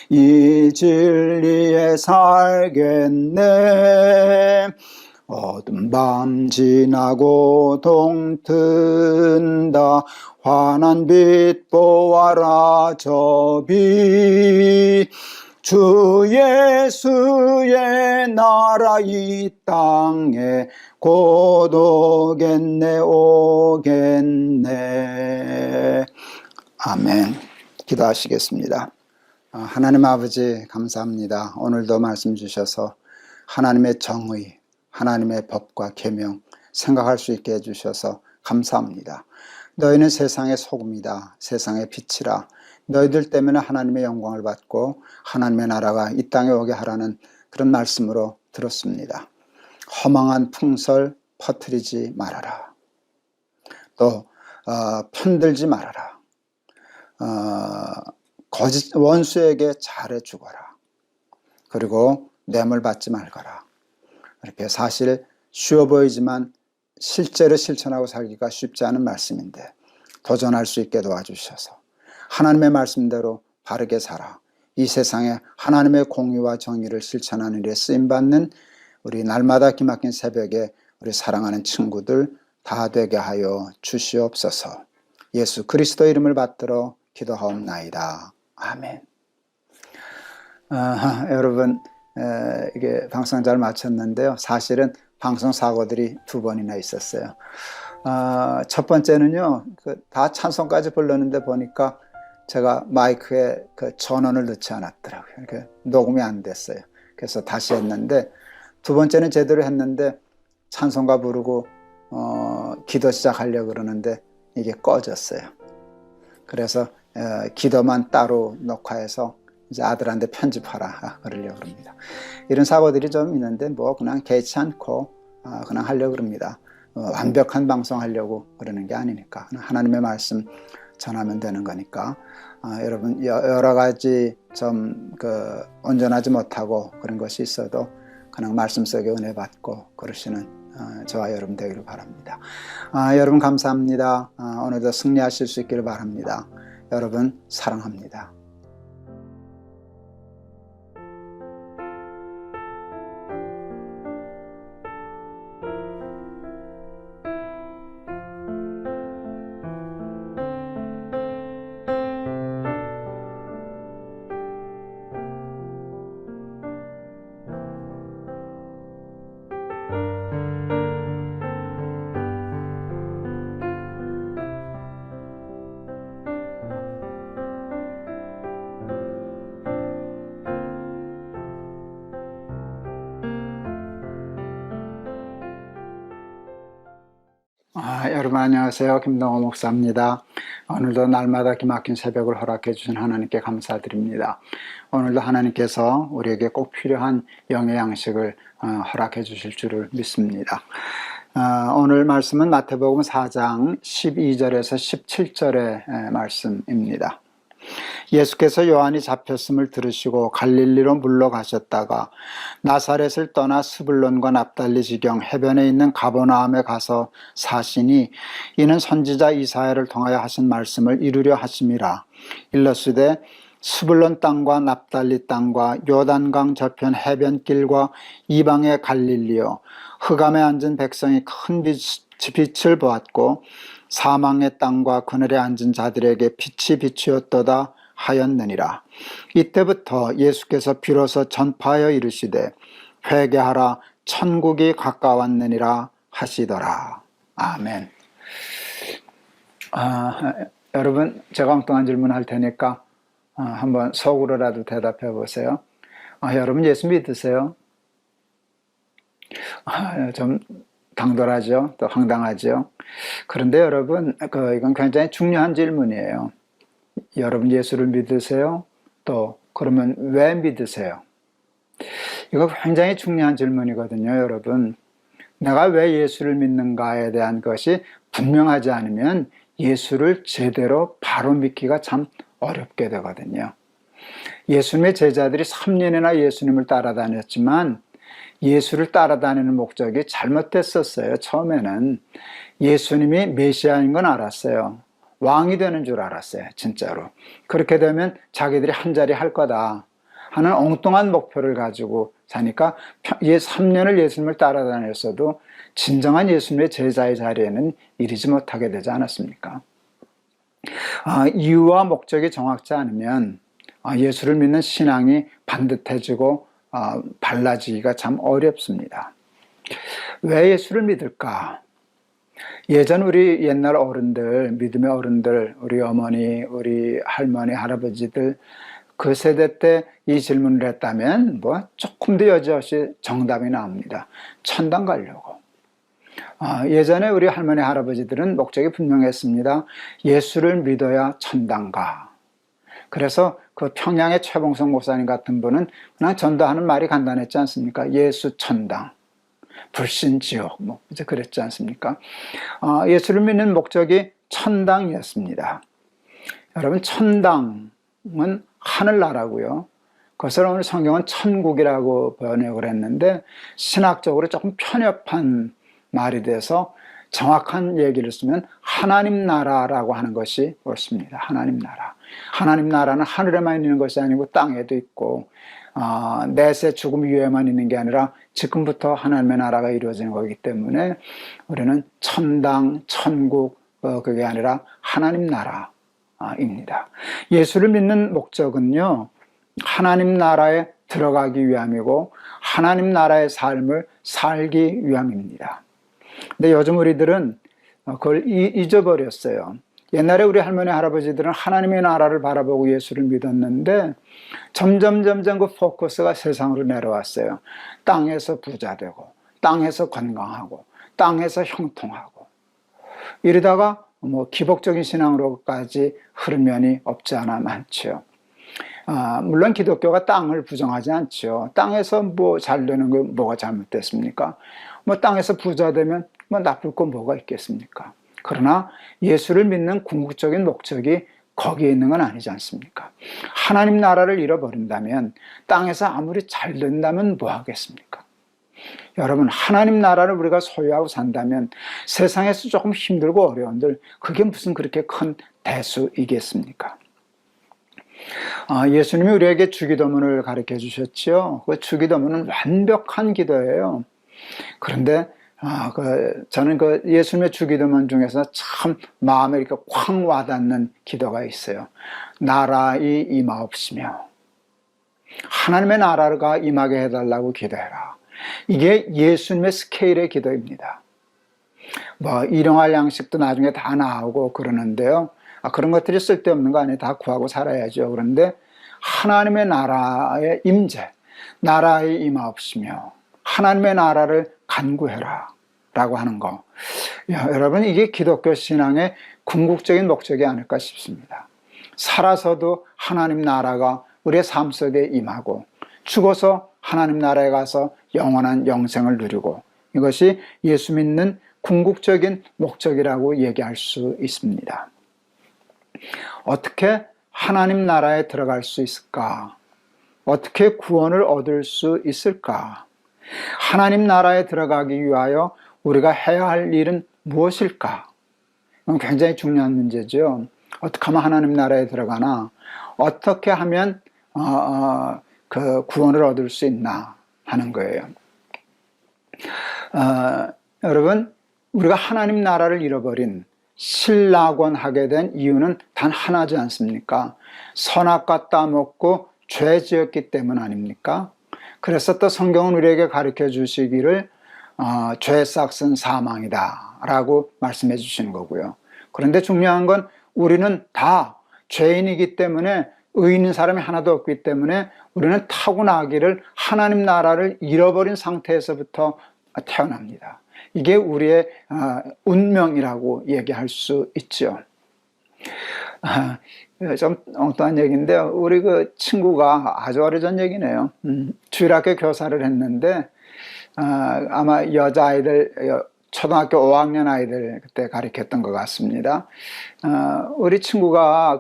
Speaker 1: 이 진리에 살겠네. 어두운 밤 지나고 동튼다. 환한 빛 보아라 저비. 주 예수의 나라 이 땅에 곧 오겠네 오겠네. 아멘. 기도하시겠습니다. 하나님 아버지 감사합니다. 오늘도 말씀 주셔서 하나님의 정의, 하나님의 법과 계명 생각할 수 있게 해주셔서 감사합니다. 너희는 세상의 소금이다. 세상의 빛이라. 너희들 때문에 하나님의 영광을 받고 하나님의 나라가 이 땅에 오게 하라는 그런 말씀으로 들었습니다. 허망한 풍설 퍼뜨리지 말아라. 또 편들지 말아라. 거짓 원수에게 잘해 주거라. 그리고 뇌물 받지 말거라. 이렇게 사실 쉬워 보이지만 실제로 실천하고 살기가 쉽지 않은 말씀인데 도전할 수 있게 도와주셔서 하나님의 말씀대로 바르게 살아 이 세상에 하나님의 공의와 정의를 실천하는 일에 쓰임받는 우리 날마다 기막힌 새벽에 우리 사랑하는 친구들 다 되게 하여 주시옵소서. 예수 그리스도 이름을 받들어 기도하옵나이다. 아멘. 여러분 이게 방송 잘 마쳤는데요. 사실은 방송 사고들이 2번이나 있었어요. 첫 번째는요, 다 찬송까지 불렀는데 보니까 제가 마이크에 그 전원을 넣지 않았더라고요. 이렇게 녹음이 안 됐어요. 그래서 다시 했는데, 두 번째는 제대로 했는데 찬송가 부르고 기도 시작하려고 그러는데 이게 꺼졌어요. 그래서 기도만 따로 녹화해서 이제 아들한테 편집하라 그러려고 합니다. 이런 사고들이 좀 있는데 뭐 그냥 개의치 않고 그냥 하려고 합니다. 완벽한 방송 하려고 그러는 게 아니니까 하나님의 말씀 전하면 되는 거니까 여러분 여러 가지 좀 온전하지 못하고 그런 것이 있어도 그냥 말씀 속에 은혜 받고 그러시는 저와 여러분 되기를 바랍니다. 여러분 감사합니다. 오늘도 승리하실 수 있기를 바랍니다. 여러분 사랑합니다. 여러분 안녕하세요. 김동호 목사입니다. 오늘도 날마다 기막힌 새벽을 허락해 주신 하나님께 감사드립니다. 오늘도 하나님께서 우리에게 꼭 필요한 영의 양식을 허락해 주실 줄을 믿습니다. 오늘 말씀은 마태복음 4장 12절에서 17절의 말씀입니다. 예수께서 요한이 잡혔음을 들으시고 갈릴리로 물러가셨다가 나사렛을 떠나 스불론과 납달리 지경 해변에 있는 가버나움에 가서 사시니 이는 선지자 이사야를 통하여 하신 말씀을 이루려 하심이라. 일러스되 스불론 땅과 납달리 땅과 요단강 저편 해변길과 이방의 갈릴리요 흑암에 앉은 백성이 큰 빛을 보았고 사망의 땅과 그늘에 앉은 자들에게 빛이 비추었도다 하였느니라. 이때부터 예수께서 비로소 전파하여 이르시되 회개하라 천국이 가까웠느니라 하시더라. 아멘. 여러분 제가 엉뚱한 질문 할 테니까 한번 속으로라도 대답해 보세요. 여러분 예수 믿으세요? 좀 당돌하죠? 또 황당하죠? 그런데 여러분 이건 굉장히 중요한 질문이에요. 여러분 예수를 믿으세요? 또 그러면 왜 믿으세요? 이거 굉장히 중요한 질문이거든요. 여러분 내가 왜 예수를 믿는가에 대한 것이 분명하지 않으면 예수를 제대로 바로 믿기가 참 어렵게 되거든요. 예수님의 제자들이 3년이나 예수님을 따라다녔지만 예수를 따라다니는 목적이 잘못됐었어요. 처음에는 예수님이 메시아인 건 알았어요. 왕이 되는 줄 알았어요. 진짜로. 그렇게 되면 자기들이 한 자리 할 거다. 하는 엉뚱한 목표를 가지고 사니까 3년을 예수님을 따라다녔어도 진정한 예수님의 제자의 자리에는 이르지 못하게 되지 않았습니까? 이유와 목적이 정확지 않으면 예수를 믿는 신앙이 반듯해지고 발라지기가 참 어렵습니다. 왜 예수를 믿을까? 예전 우리 옛날 어른들, 믿음의 어른들, 우리 어머니, 우리 할머니, 할아버지들 그 세대 때 이 질문을 했다면 조금 더 여지없이 정답이 나옵니다. 천당 가려고. 예전에 우리 할머니, 할아버지들은 목적이 분명했습니다. 예수를 믿어야 천당 가. 그래서 그 평양의 최봉성 목사님 같은 분은 그냥 전도하는 말이 간단했지 않습니까? 예수 천당, 불신 지옥, 이제 그랬지 않습니까? 예수를 믿는 목적이 천당이었습니다. 여러분, 천당은 하늘나라고요. 그것을 오늘 성경은 천국이라고 번역을 했는데 신학적으로 조금 편협한 말이 돼서 정확한 얘기를 쓰면 하나님 나라라고 하는 것이 옳습니다. 하나님 나라. 하나님 나라는 하늘에만 있는 것이 아니고 땅에도 있고 내세 죽음 위에만 있는 게 아니라 지금부터 하나님의 나라가 이루어지는 거기 때문에 우리는 천당, 천국 그게 아니라 하나님 나라입니다. 예수를 믿는 목적은요, 하나님 나라에 들어가기 위함이고 하나님 나라의 삶을 살기 위함입니다. 근데 요즘 우리들은 그걸 잊어버렸어요. 옛날에 우리 할머니 할아버지들은 하나님의 나라를 바라보고 예수를 믿었는데 점점 그 포커스가 세상으로 내려왔어요. 땅에서 부자 되고 땅에서 건강하고 땅에서 형통하고 이러다가 기복적인 신앙으로까지 흐른 면이 없지 않아 많죠. 물론 기독교가 땅을 부정하지 않죠. 땅에서 잘 되는 거 뭐가 잘못됐습니까? 땅에서 부자 되면 나쁠 거 뭐가 있겠습니까? 그러나 예수를 믿는 궁극적인 목적이 거기에 있는 건 아니지 않습니까? 하나님 나라를 잃어버린다면 땅에서 아무리 잘 된다면 뭐 하겠습니까? 여러분, 하나님 나라를 우리가 소유하고 산다면 세상에서 조금 힘들고 어려운들 그게 무슨 그렇게 큰 대수이겠습니까? 예수님이 우리에게 주기도문을 가르쳐 주셨죠. 그 주기도문은 완벽한 기도예요. 그런데 저는 그 예수님의 주기도문 중에서 참 마음에 이렇게 쾅 와닿는 기도가 있어요. 나라의 임하옵시며 하나님의 나라가 임하게 해달라고 기도해라. 이게 예수님의 스케일의 기도입니다. 일용할 양식도 나중에 다 나오고 그러는데요. 그런 것들이 쓸데없는 거 아니에요. 다 구하고 살아야죠. 그런데 하나님의 나라의 임재, 나라의 임하옵시며 하나님의 나라를 간구해라 라고 하는 거. 여러분, 이게 기독교 신앙의 궁극적인 목적이 아닐까 싶습니다. 살아서도 하나님 나라가 우리의 삶 속에 임하고 죽어서 하나님 나라에 가서 영원한 영생을 누리고 이것이 예수 믿는 궁극적인 목적이라고 얘기할 수 있습니다. 어떻게 하나님 나라에 들어갈 수 있을까? 어떻게 구원을 얻을 수 있을까? 하나님 나라에 들어가기 위하여 우리가 해야 할 일은 무엇일까? 이건 굉장히 중요한 문제죠. 어떻게 하면 하나님 나라에 들어가나? 어떻게 하면 그 구원을 얻을 수 있나 하는 거예요. 여러분, 우리가 하나님 나라를 잃어버린 신락원하게 된 이유는 단 하나지 않습니까? 선악과 따먹고 죄 지었기 때문 아닙니까? 그래서 또 성경은 우리에게 가르쳐 주시기를 죄 삭은 사망이다 라고 말씀해 주시는 거고요. 그런데 중요한 건 우리는 다 죄인이기 때문에 의인인 사람이 하나도 없기 때문에 우리는 타고나기를 하나님 나라를 잃어버린 상태에서부터 태어납니다. 이게 우리의 운명이라고 얘기할 수 있죠. 좀 엉뚱한 얘기인데 우리 그 친구가 아주 오래전 얘기네요. 주일학교 교사를 했는데 아마 여자아이들 초등학교 5학년 아이들 그때 가르쳤던 것 같습니다. 우리 친구가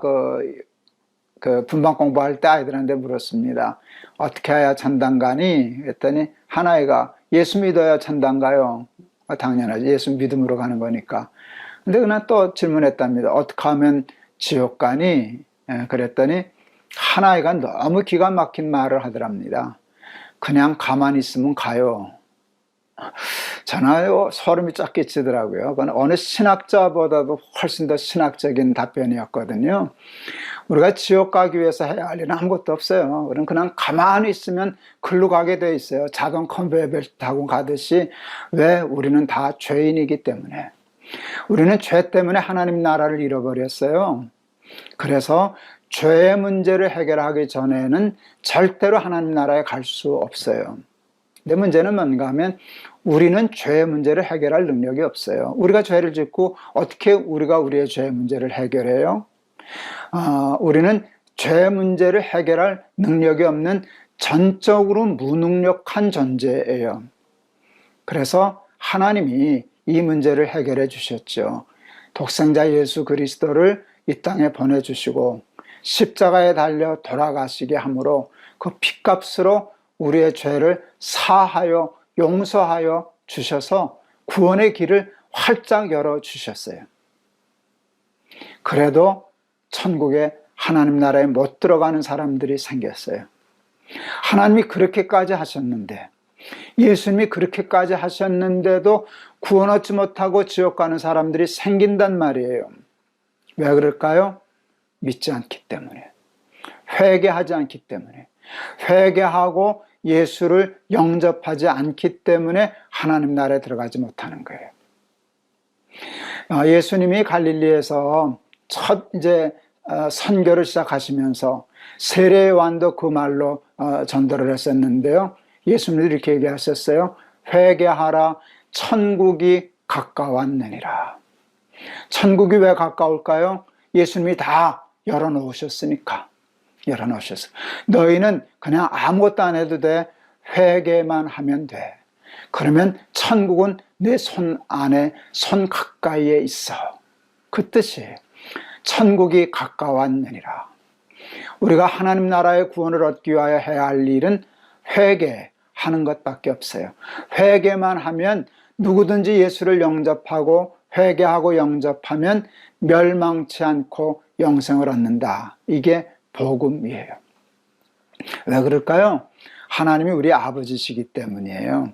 Speaker 1: 그 분반 공부할 때 아이들한테 물었습니다. 어떻게 해야 천당 가니? 그랬더니 한 아이가 예수 믿어야 천당 가요. 당연하지. 예수 믿음으로 가는 거니까. 근데 그냥 또 질문했답니다. 어떻게 하면 지옥 가니? 그랬더니 한 아이가 너무 기가 막힌 말을 하더랍니다. 그냥 가만히 있으면 가요. 저는 소름이 쫙 끼치더라고요. 그건 어느 신학자보다도 훨씬 더 신학적인 답변이었거든요. 우리가 지옥 가기 위해서 해야 할 일은 아무것도 없어요. 그냥 가만히 있으면 글로 가게 돼 있어요. 자동 컨베이어 벨트 타고 가듯이. 왜? 우리는 다 죄인이기 때문에. 우리는 죄 때문에 하나님 나라를 잃어버렸어요. 그래서 죄의 문제를 해결하기 전에는 절대로 하나님 나라에 갈 수 없어요. 근데 문제는 뭔가 하면 우리는 죄의 문제를 해결할 능력이 없어요. 우리가 죄를 짓고 어떻게 우리가 우리의 죄의 문제를 해결해요? 우리는 죄의 문제를 해결할 능력이 없는 전적으로 무능력한 존재예요. 그래서 하나님이 이 문제를 해결해 주셨죠. 독생자 예수 그리스도를 이 땅에 보내주시고 십자가에 달려 돌아가시게 함으로 그 핏값으로 우리의 죄를 사하여 용서하여 주셔서 구원의 길을 활짝 열어주셨어요. 그래도 천국에 하나님 나라에 못 들어가는 사람들이 생겼어요. 하나님이 그렇게까지 하셨는데, 예수님이 그렇게까지 하셨는데도 구원 얻지 못하고 지옥 가는 사람들이 생긴단 말이에요. 왜 그럴까요? 믿지 않기 때문에, 회개하지 않기 때문에, 회개하고 예수를 영접하지 않기 때문에 하나님 나라에 들어가지 못하는 거예요. 예수님이 갈릴리에서 첫 선교를 시작하시면서 세례 요한도 그 말로 전도를 했었는데요. 예수님이 이렇게 얘기하셨어요. 회개하라, 천국이 가까웠느니라. 천국이 왜 가까울까요? 예수님이 다 열어놓으셨으니까. 열어놓으셨어요. 너희는 그냥 아무것도 안 해도 돼. 회개만 하면 돼. 그러면 천국은 내 손 안에, 손 가까이에 있어. 그 뜻이에요. 천국이 가까웠느니라. 우리가 하나님 나라의 구원을 얻기 위하여 해야 할 일은 회개하는 것밖에 없어요. 회개만 하면 누구든지 예수를 영접하고 회개하고 영접하면 멸망치 않고 영생을 얻는다. 이게 복음이에요. 왜 그럴까요? 하나님이 우리 아버지시기 때문이에요.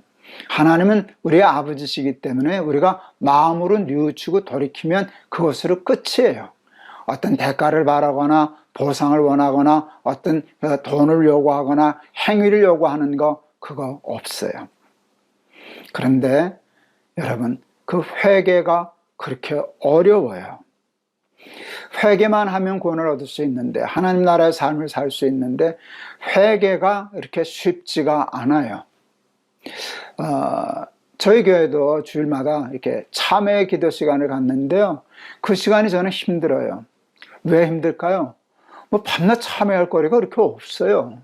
Speaker 1: 하나님은 우리의 아버지시기 때문에 우리가 마음으로 뉘우치고 돌이키면 그것으로 끝이에요. 어떤 대가를 바라거나 보상을 원하거나 어떤 돈을 요구하거나 행위를 요구하는 거 그거 없어요. 그런데 여러분, 그 회개가 그렇게 어려워요. 회개만 하면 구원을 얻을 수 있는데, 하나님 나라의 삶을 살 수 있는데 회개가 이렇게 쉽지가 않아요. 저희 교회도 주일마다 이렇게 참회 기도 시간을 갖는데요. 그 시간이 저는 힘들어요. 왜 힘들까요? 밤낮 참회할 거리가 그렇게 없어요.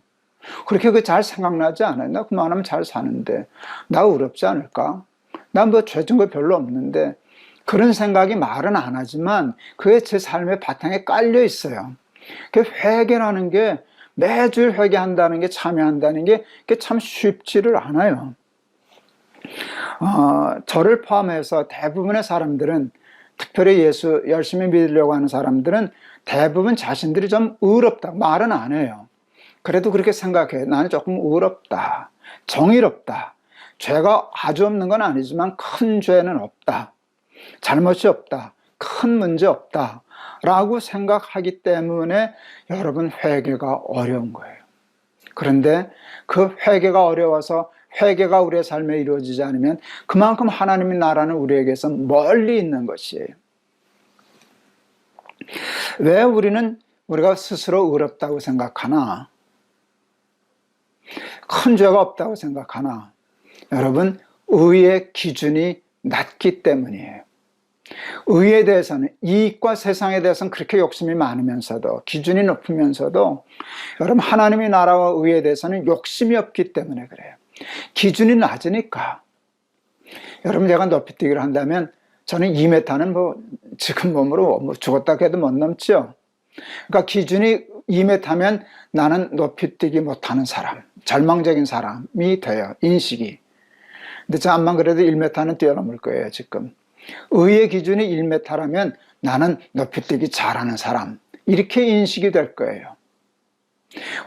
Speaker 1: 그렇게 잘 생각나지 않아요. 나 그만하면 잘 사는데, 나 어렵지 않을까? 난 죄 진 거 별로 없는데, 그런 생각이 말은 안 하지만 그게 제 삶의 바탕에 깔려 있어요. 그 회개라는 게, 매주 회개한다는 게, 참여한다는 게 참 쉽지를 않아요. 저를 포함해서 대부분의 사람들은, 특별히 예수 열심히 믿으려고 하는 사람들은 대부분 자신들이 좀 의롭다 말은 안 해요. 그래도 그렇게 생각해. 나는 조금 의롭다, 정의롭다, 죄가 아주 없는 건 아니지만 큰 죄는 없다, 잘못이 없다, 큰 문제 없다 라고 생각하기 때문에 여러분, 회개가 어려운 거예요. 그런데 그 회개가 어려워서 회개가 우리의 삶에 이루어지지 않으면 그만큼 하나님의 나라는 우리에게서 멀리 있는 것이에요. 왜 우리가 스스로 의롭다고 생각하나? 큰 죄가 없다고 생각하나? 여러분, 의의 기준이 낮기 때문이에요. 의에 대해서는, 이익과 세상에 대해서는 그렇게 욕심이 많으면서도, 기준이 높으면서도, 여러분, 하나님의 나라와 의에 대해서는 욕심이 없기 때문에 그래요. 기준이 낮으니까. 여러분, 제가 높이뛰기를 한다면 저는 2m는 지금 몸으로 죽었다 해도 못 넘죠. 그러니까 기준이 2m면 나는 높이뛰기 못하는 사람, 절망적인 사람이 돼요, 인식이. 근데 저 암만 그래도 1m는 뛰어넘을 거예요, 지금. 의의 기준이 1m라면 나는 높이뛰기 잘하는 사람, 이렇게 인식이 될 거예요.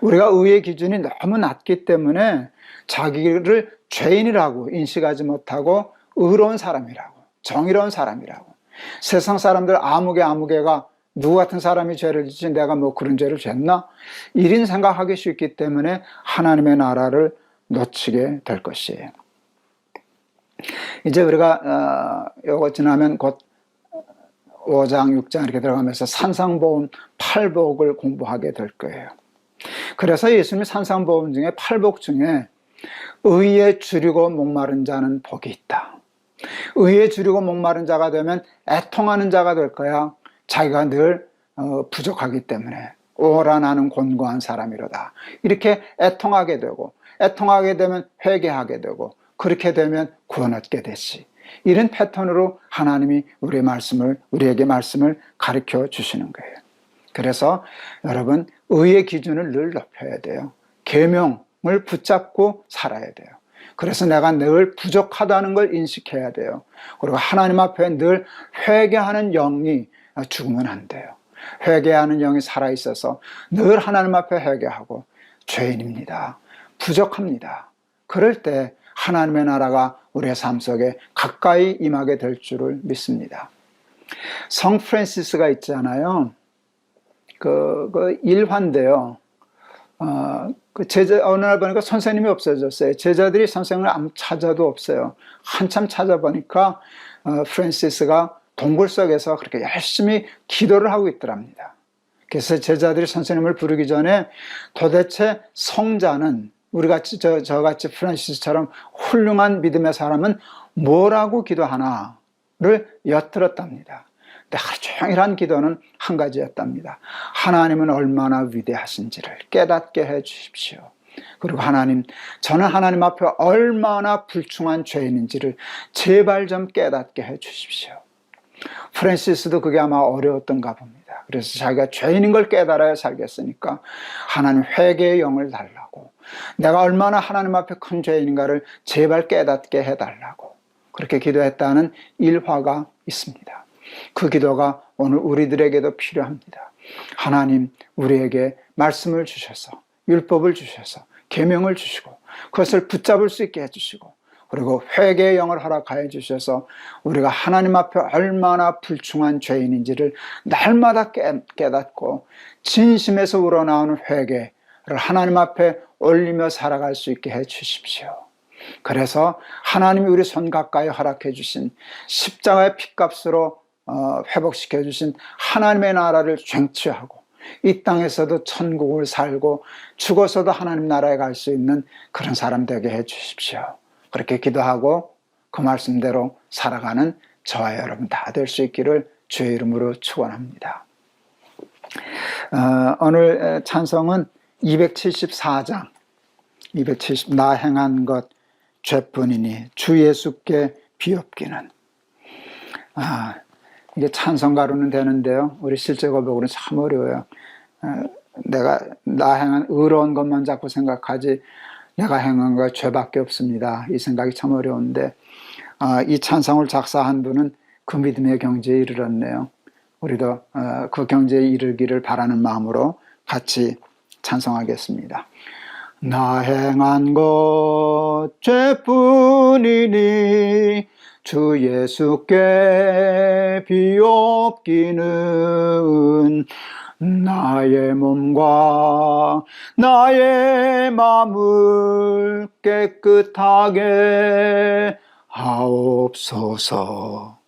Speaker 1: 우리가 의의 기준이 너무 낮기 때문에 자기를 죄인이라고 인식하지 못하고 의로운 사람이라고, 정의로운 사람이라고, 세상 사람들 아무개가 누구 같은 사람이 죄를 짓지 내가 뭐 그런 죄를 졌나? 이런 생각하기 쉽기 때문에 하나님의 나라를 놓치게 될 것이에요. 이제 우리가 요거 지나면 곧 5장, 6장 이렇게 들어가면서 산상보험 8복을 공부하게 될 거예요. 그래서 예수님이 산상보험 중에 8복 중에 의에 주리고 목마른 자는 복이 있다. 의에 주리고 목마른 자가 되면 애통하는 자가 될 거야. 자기가 늘 부족하기 때문에 오라 나는 곤고한 사람이로다. 이렇게 애통하게 되고, 애통하게 되면 회개하게 되고, 그렇게 되면 구원 얻게 되지. 이런 패턴으로 하나님이 우리에게 말씀을 가르쳐 주시는 거예요. 그래서 여러분, 의의 기준을 늘 높여야 돼요. 계명을 붙잡고 살아야 돼요. 그래서 내가 늘 부족하다는 걸 인식해야 돼요. 그리고 하나님 앞에 늘 회개하는 영이 죽으면 안 돼요. 회개하는 영이 살아있어서 늘 하나님 앞에 회개하고, 죄인입니다, 부족합니다, 그럴 때 하나님의 나라가 우리의 삶 속에 가까이 임하게 될 줄을 믿습니다. 성 프란시스가 있잖아요. 그 일환인데요. 어느 날 보니까 선생님이 없어졌어요. 제자들이 선생님을 아무 찾아도 없어요. 한참 찾아보니까 프란시스가 동굴 속에서 그렇게 열심히 기도를 하고 있더랍니다. 그래서 제자들이 선생님을 부르기 전에 도대체 성자는, 우리같이 저같이 프란시스처럼 훌륭한 믿음의 사람은 뭐라고 기도하나를 엿들었답니다. 근데 하루 종일 한 기도는 한 가지였답니다. 하나님은 얼마나 위대하신지를 깨닫게 해 주십시오. 그리고 하나님, 저는 하나님 앞에 얼마나 불충한 죄인인지를 제발 좀 깨닫게 해 주십시오. 프란시스도 그게 아마 어려웠던가 봅니다. 그래서 자기가 죄인인 걸 깨달아야 살겠으니까 하나님 회개의 영을 달라고, 내가 얼마나 하나님 앞에 큰 죄인인가를 제발 깨닫게 해달라고 그렇게 기도했다는 일화가 있습니다. 그 기도가 오늘 우리들에게도 필요합니다. 하나님, 우리에게 말씀을 주셔서, 율법을 주셔서, 계명을 주시고, 그것을 붙잡을 수 있게 해주시고, 그리고 회개의 영을 허락하여 주셔서 우리가 하나님 앞에 얼마나 불충한 죄인인지를 날마다 깨닫고 진심에서 우러나오는 회개를 하나님 앞에 올리며 살아갈 수 있게 해 주십시오. 그래서 하나님이 우리 손 가까이 허락해 주신 십자가의 핏값으로 회복시켜 주신 하나님의 나라를 쟁취하고, 이 땅에서도 천국을 살고 죽어서도 하나님 나라에 갈 수 있는 그런 사람 되게 해 주십시오. 그렇게 기도하고 그 말씀대로 살아가는 저와 여러분 다 될 수 있기를 주의 이름으로 축원합니다. 오늘 찬송은 274장, 나 행한 것 죄뿐이니 주 예수께 비옵기는. 이게 찬송가로는 되는데요, 우리 실제 고백으로는 참 어려워요. 내가 나 행한 의로운 것만 자꾸 생각하지 내가 행한 거 죄밖에 없습니다, 이 생각이 참 어려운데, 이 찬송을 작사한 분은 그 믿음의 경지에 이르렀네요. 우리도 그 경지에 이르기를 바라는 마음으로 같이 찬송하겠습니다. 나 행한 것 죄뿐이니 주 예수께 비옵기는 나의 몸과 나의 마음을 깨끗하게 하옵소서.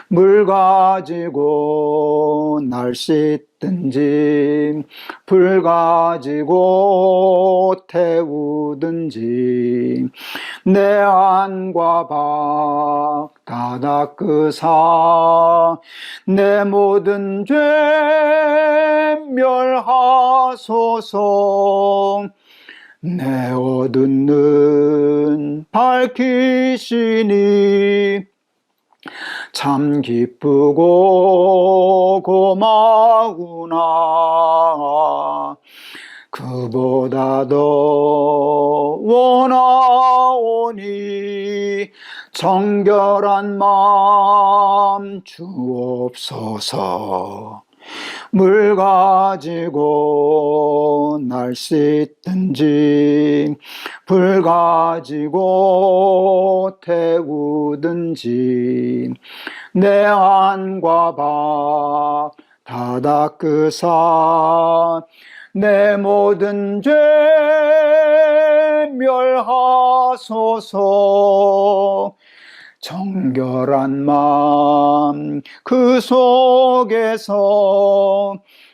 Speaker 1: 물 가지고 날 씻든지 불 가지고 태우든지 내 안과 밖 다 닦으사 내 모든 죄 멸하소서. 내 어두운 눈 밝히시니 참 기쁘고 고마우나 그보다 더 원하오니 정결한 마음 주옵소서. 물 가지고 날 씻든지 불 가지고 태우든지 내 안과 밥 다 닦으사 내 모든 죄 멸하소서. 정결한 마음 그 속에서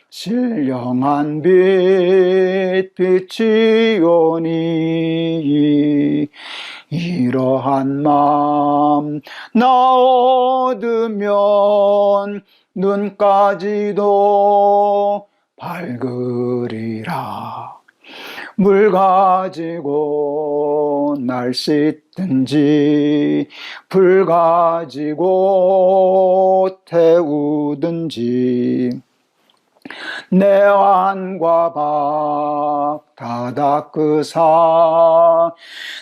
Speaker 1: 신령한 빛 비치오니 이러한 마음 나 얻으면 눈까지도 밝으리라. 물 가지고 날 씻든지 불 가지고 태우든지 내 안과 밥 다 닦으사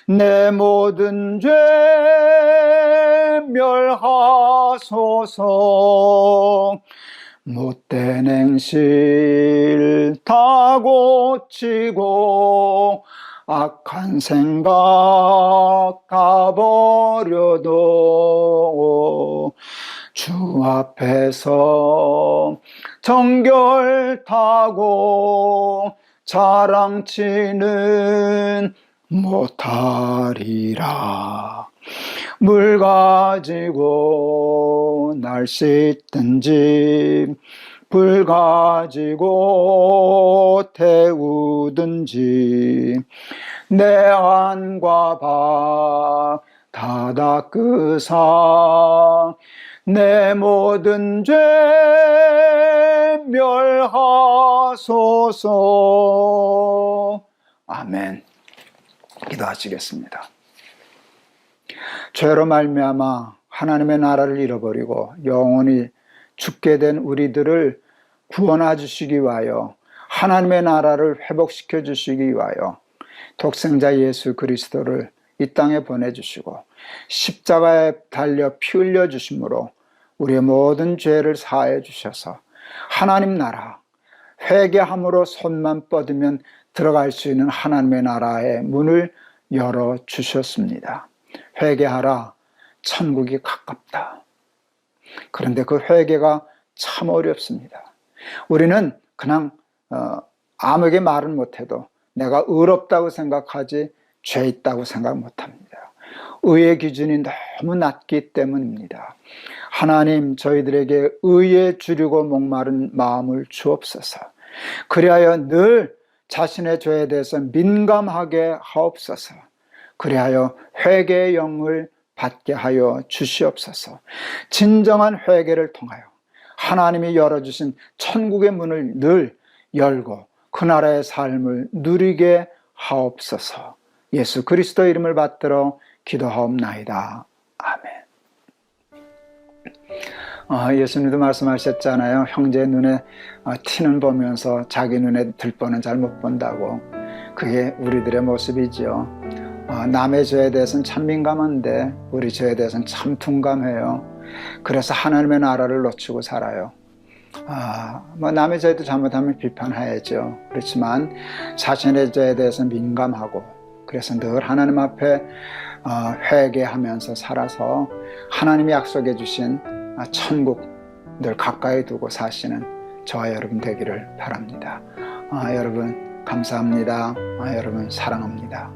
Speaker 1: 내 모든 죄 멸하소서. 못된 행실 다 고치고 악한 생각 다 버려도 주 앞에서 정결타고 자랑치는 못하리라. 물 가지고 날 씻든지 불 가지고 태우든지 내 안과 밥 다 닦으사 내 모든 죄 멸하소서. 아멘. 기도하시겠습니다. 죄로 말미암아 하나님의 나라를 잃어버리고 영원히 죽게 된 우리들을 구원해 주시기 위하여 하나님의 나라를 회복시켜 주시기 위하여 독생자 예수 그리스도를 이 땅에 보내주시고 십자가에 달려 피 흘려 주심으로 우리의 모든 죄를 사해 주셔서 하나님 나라 회개함으로 손만 뻗으면 들어갈 수 있는 하나님의 나라의 문을 열어 주셨습니다. 회개하라, 천국이 가깝다. 그런데 그 회개가 참 어렵습니다. 우리는 그냥 아무에게 말은 못해도 내가 의롭다고 생각하지 죄 있다고 생각 못합니다. 의의 기준이 너무 낮기 때문입니다. 하나님, 저희들에게 의에 주려고 목마른 마음을 주옵소서. 그리하여 늘 자신의 죄에 대해서 민감하게 하옵소서. 그리하여 회개의 영을 받게 하여 주시옵소서. 진정한 회개를 통하여 하나님이 열어주신 천국의 문을 늘 열고 그 나라의 삶을 누리게 하옵소서. 예수 그리스도 이름을 받들어 기도하옵나이다. 아멘. 예수님도 말씀하셨잖아요. 형제 눈에 티는 보면서 자기 눈에 들보는 잘 못 본다고. 그게 우리들의 모습이지요. 남의 죄에 대해서는 참 민감한데 우리 죄에 대해서는 참 둔감해요. 그래서 하나님의 나라를 놓치고 살아요. 남의 죄도 잘못하면 비판해야죠. 그렇지만 자신의 죄에 대해서 민감하고 그래서 늘 하나님 앞에 회개하면서 살아서 하나님이 약속해 주신 천국 늘 가까이 두고 사시는 저와 여러분 되기를 바랍니다. 여러분 감사합니다. 여러분 사랑합니다.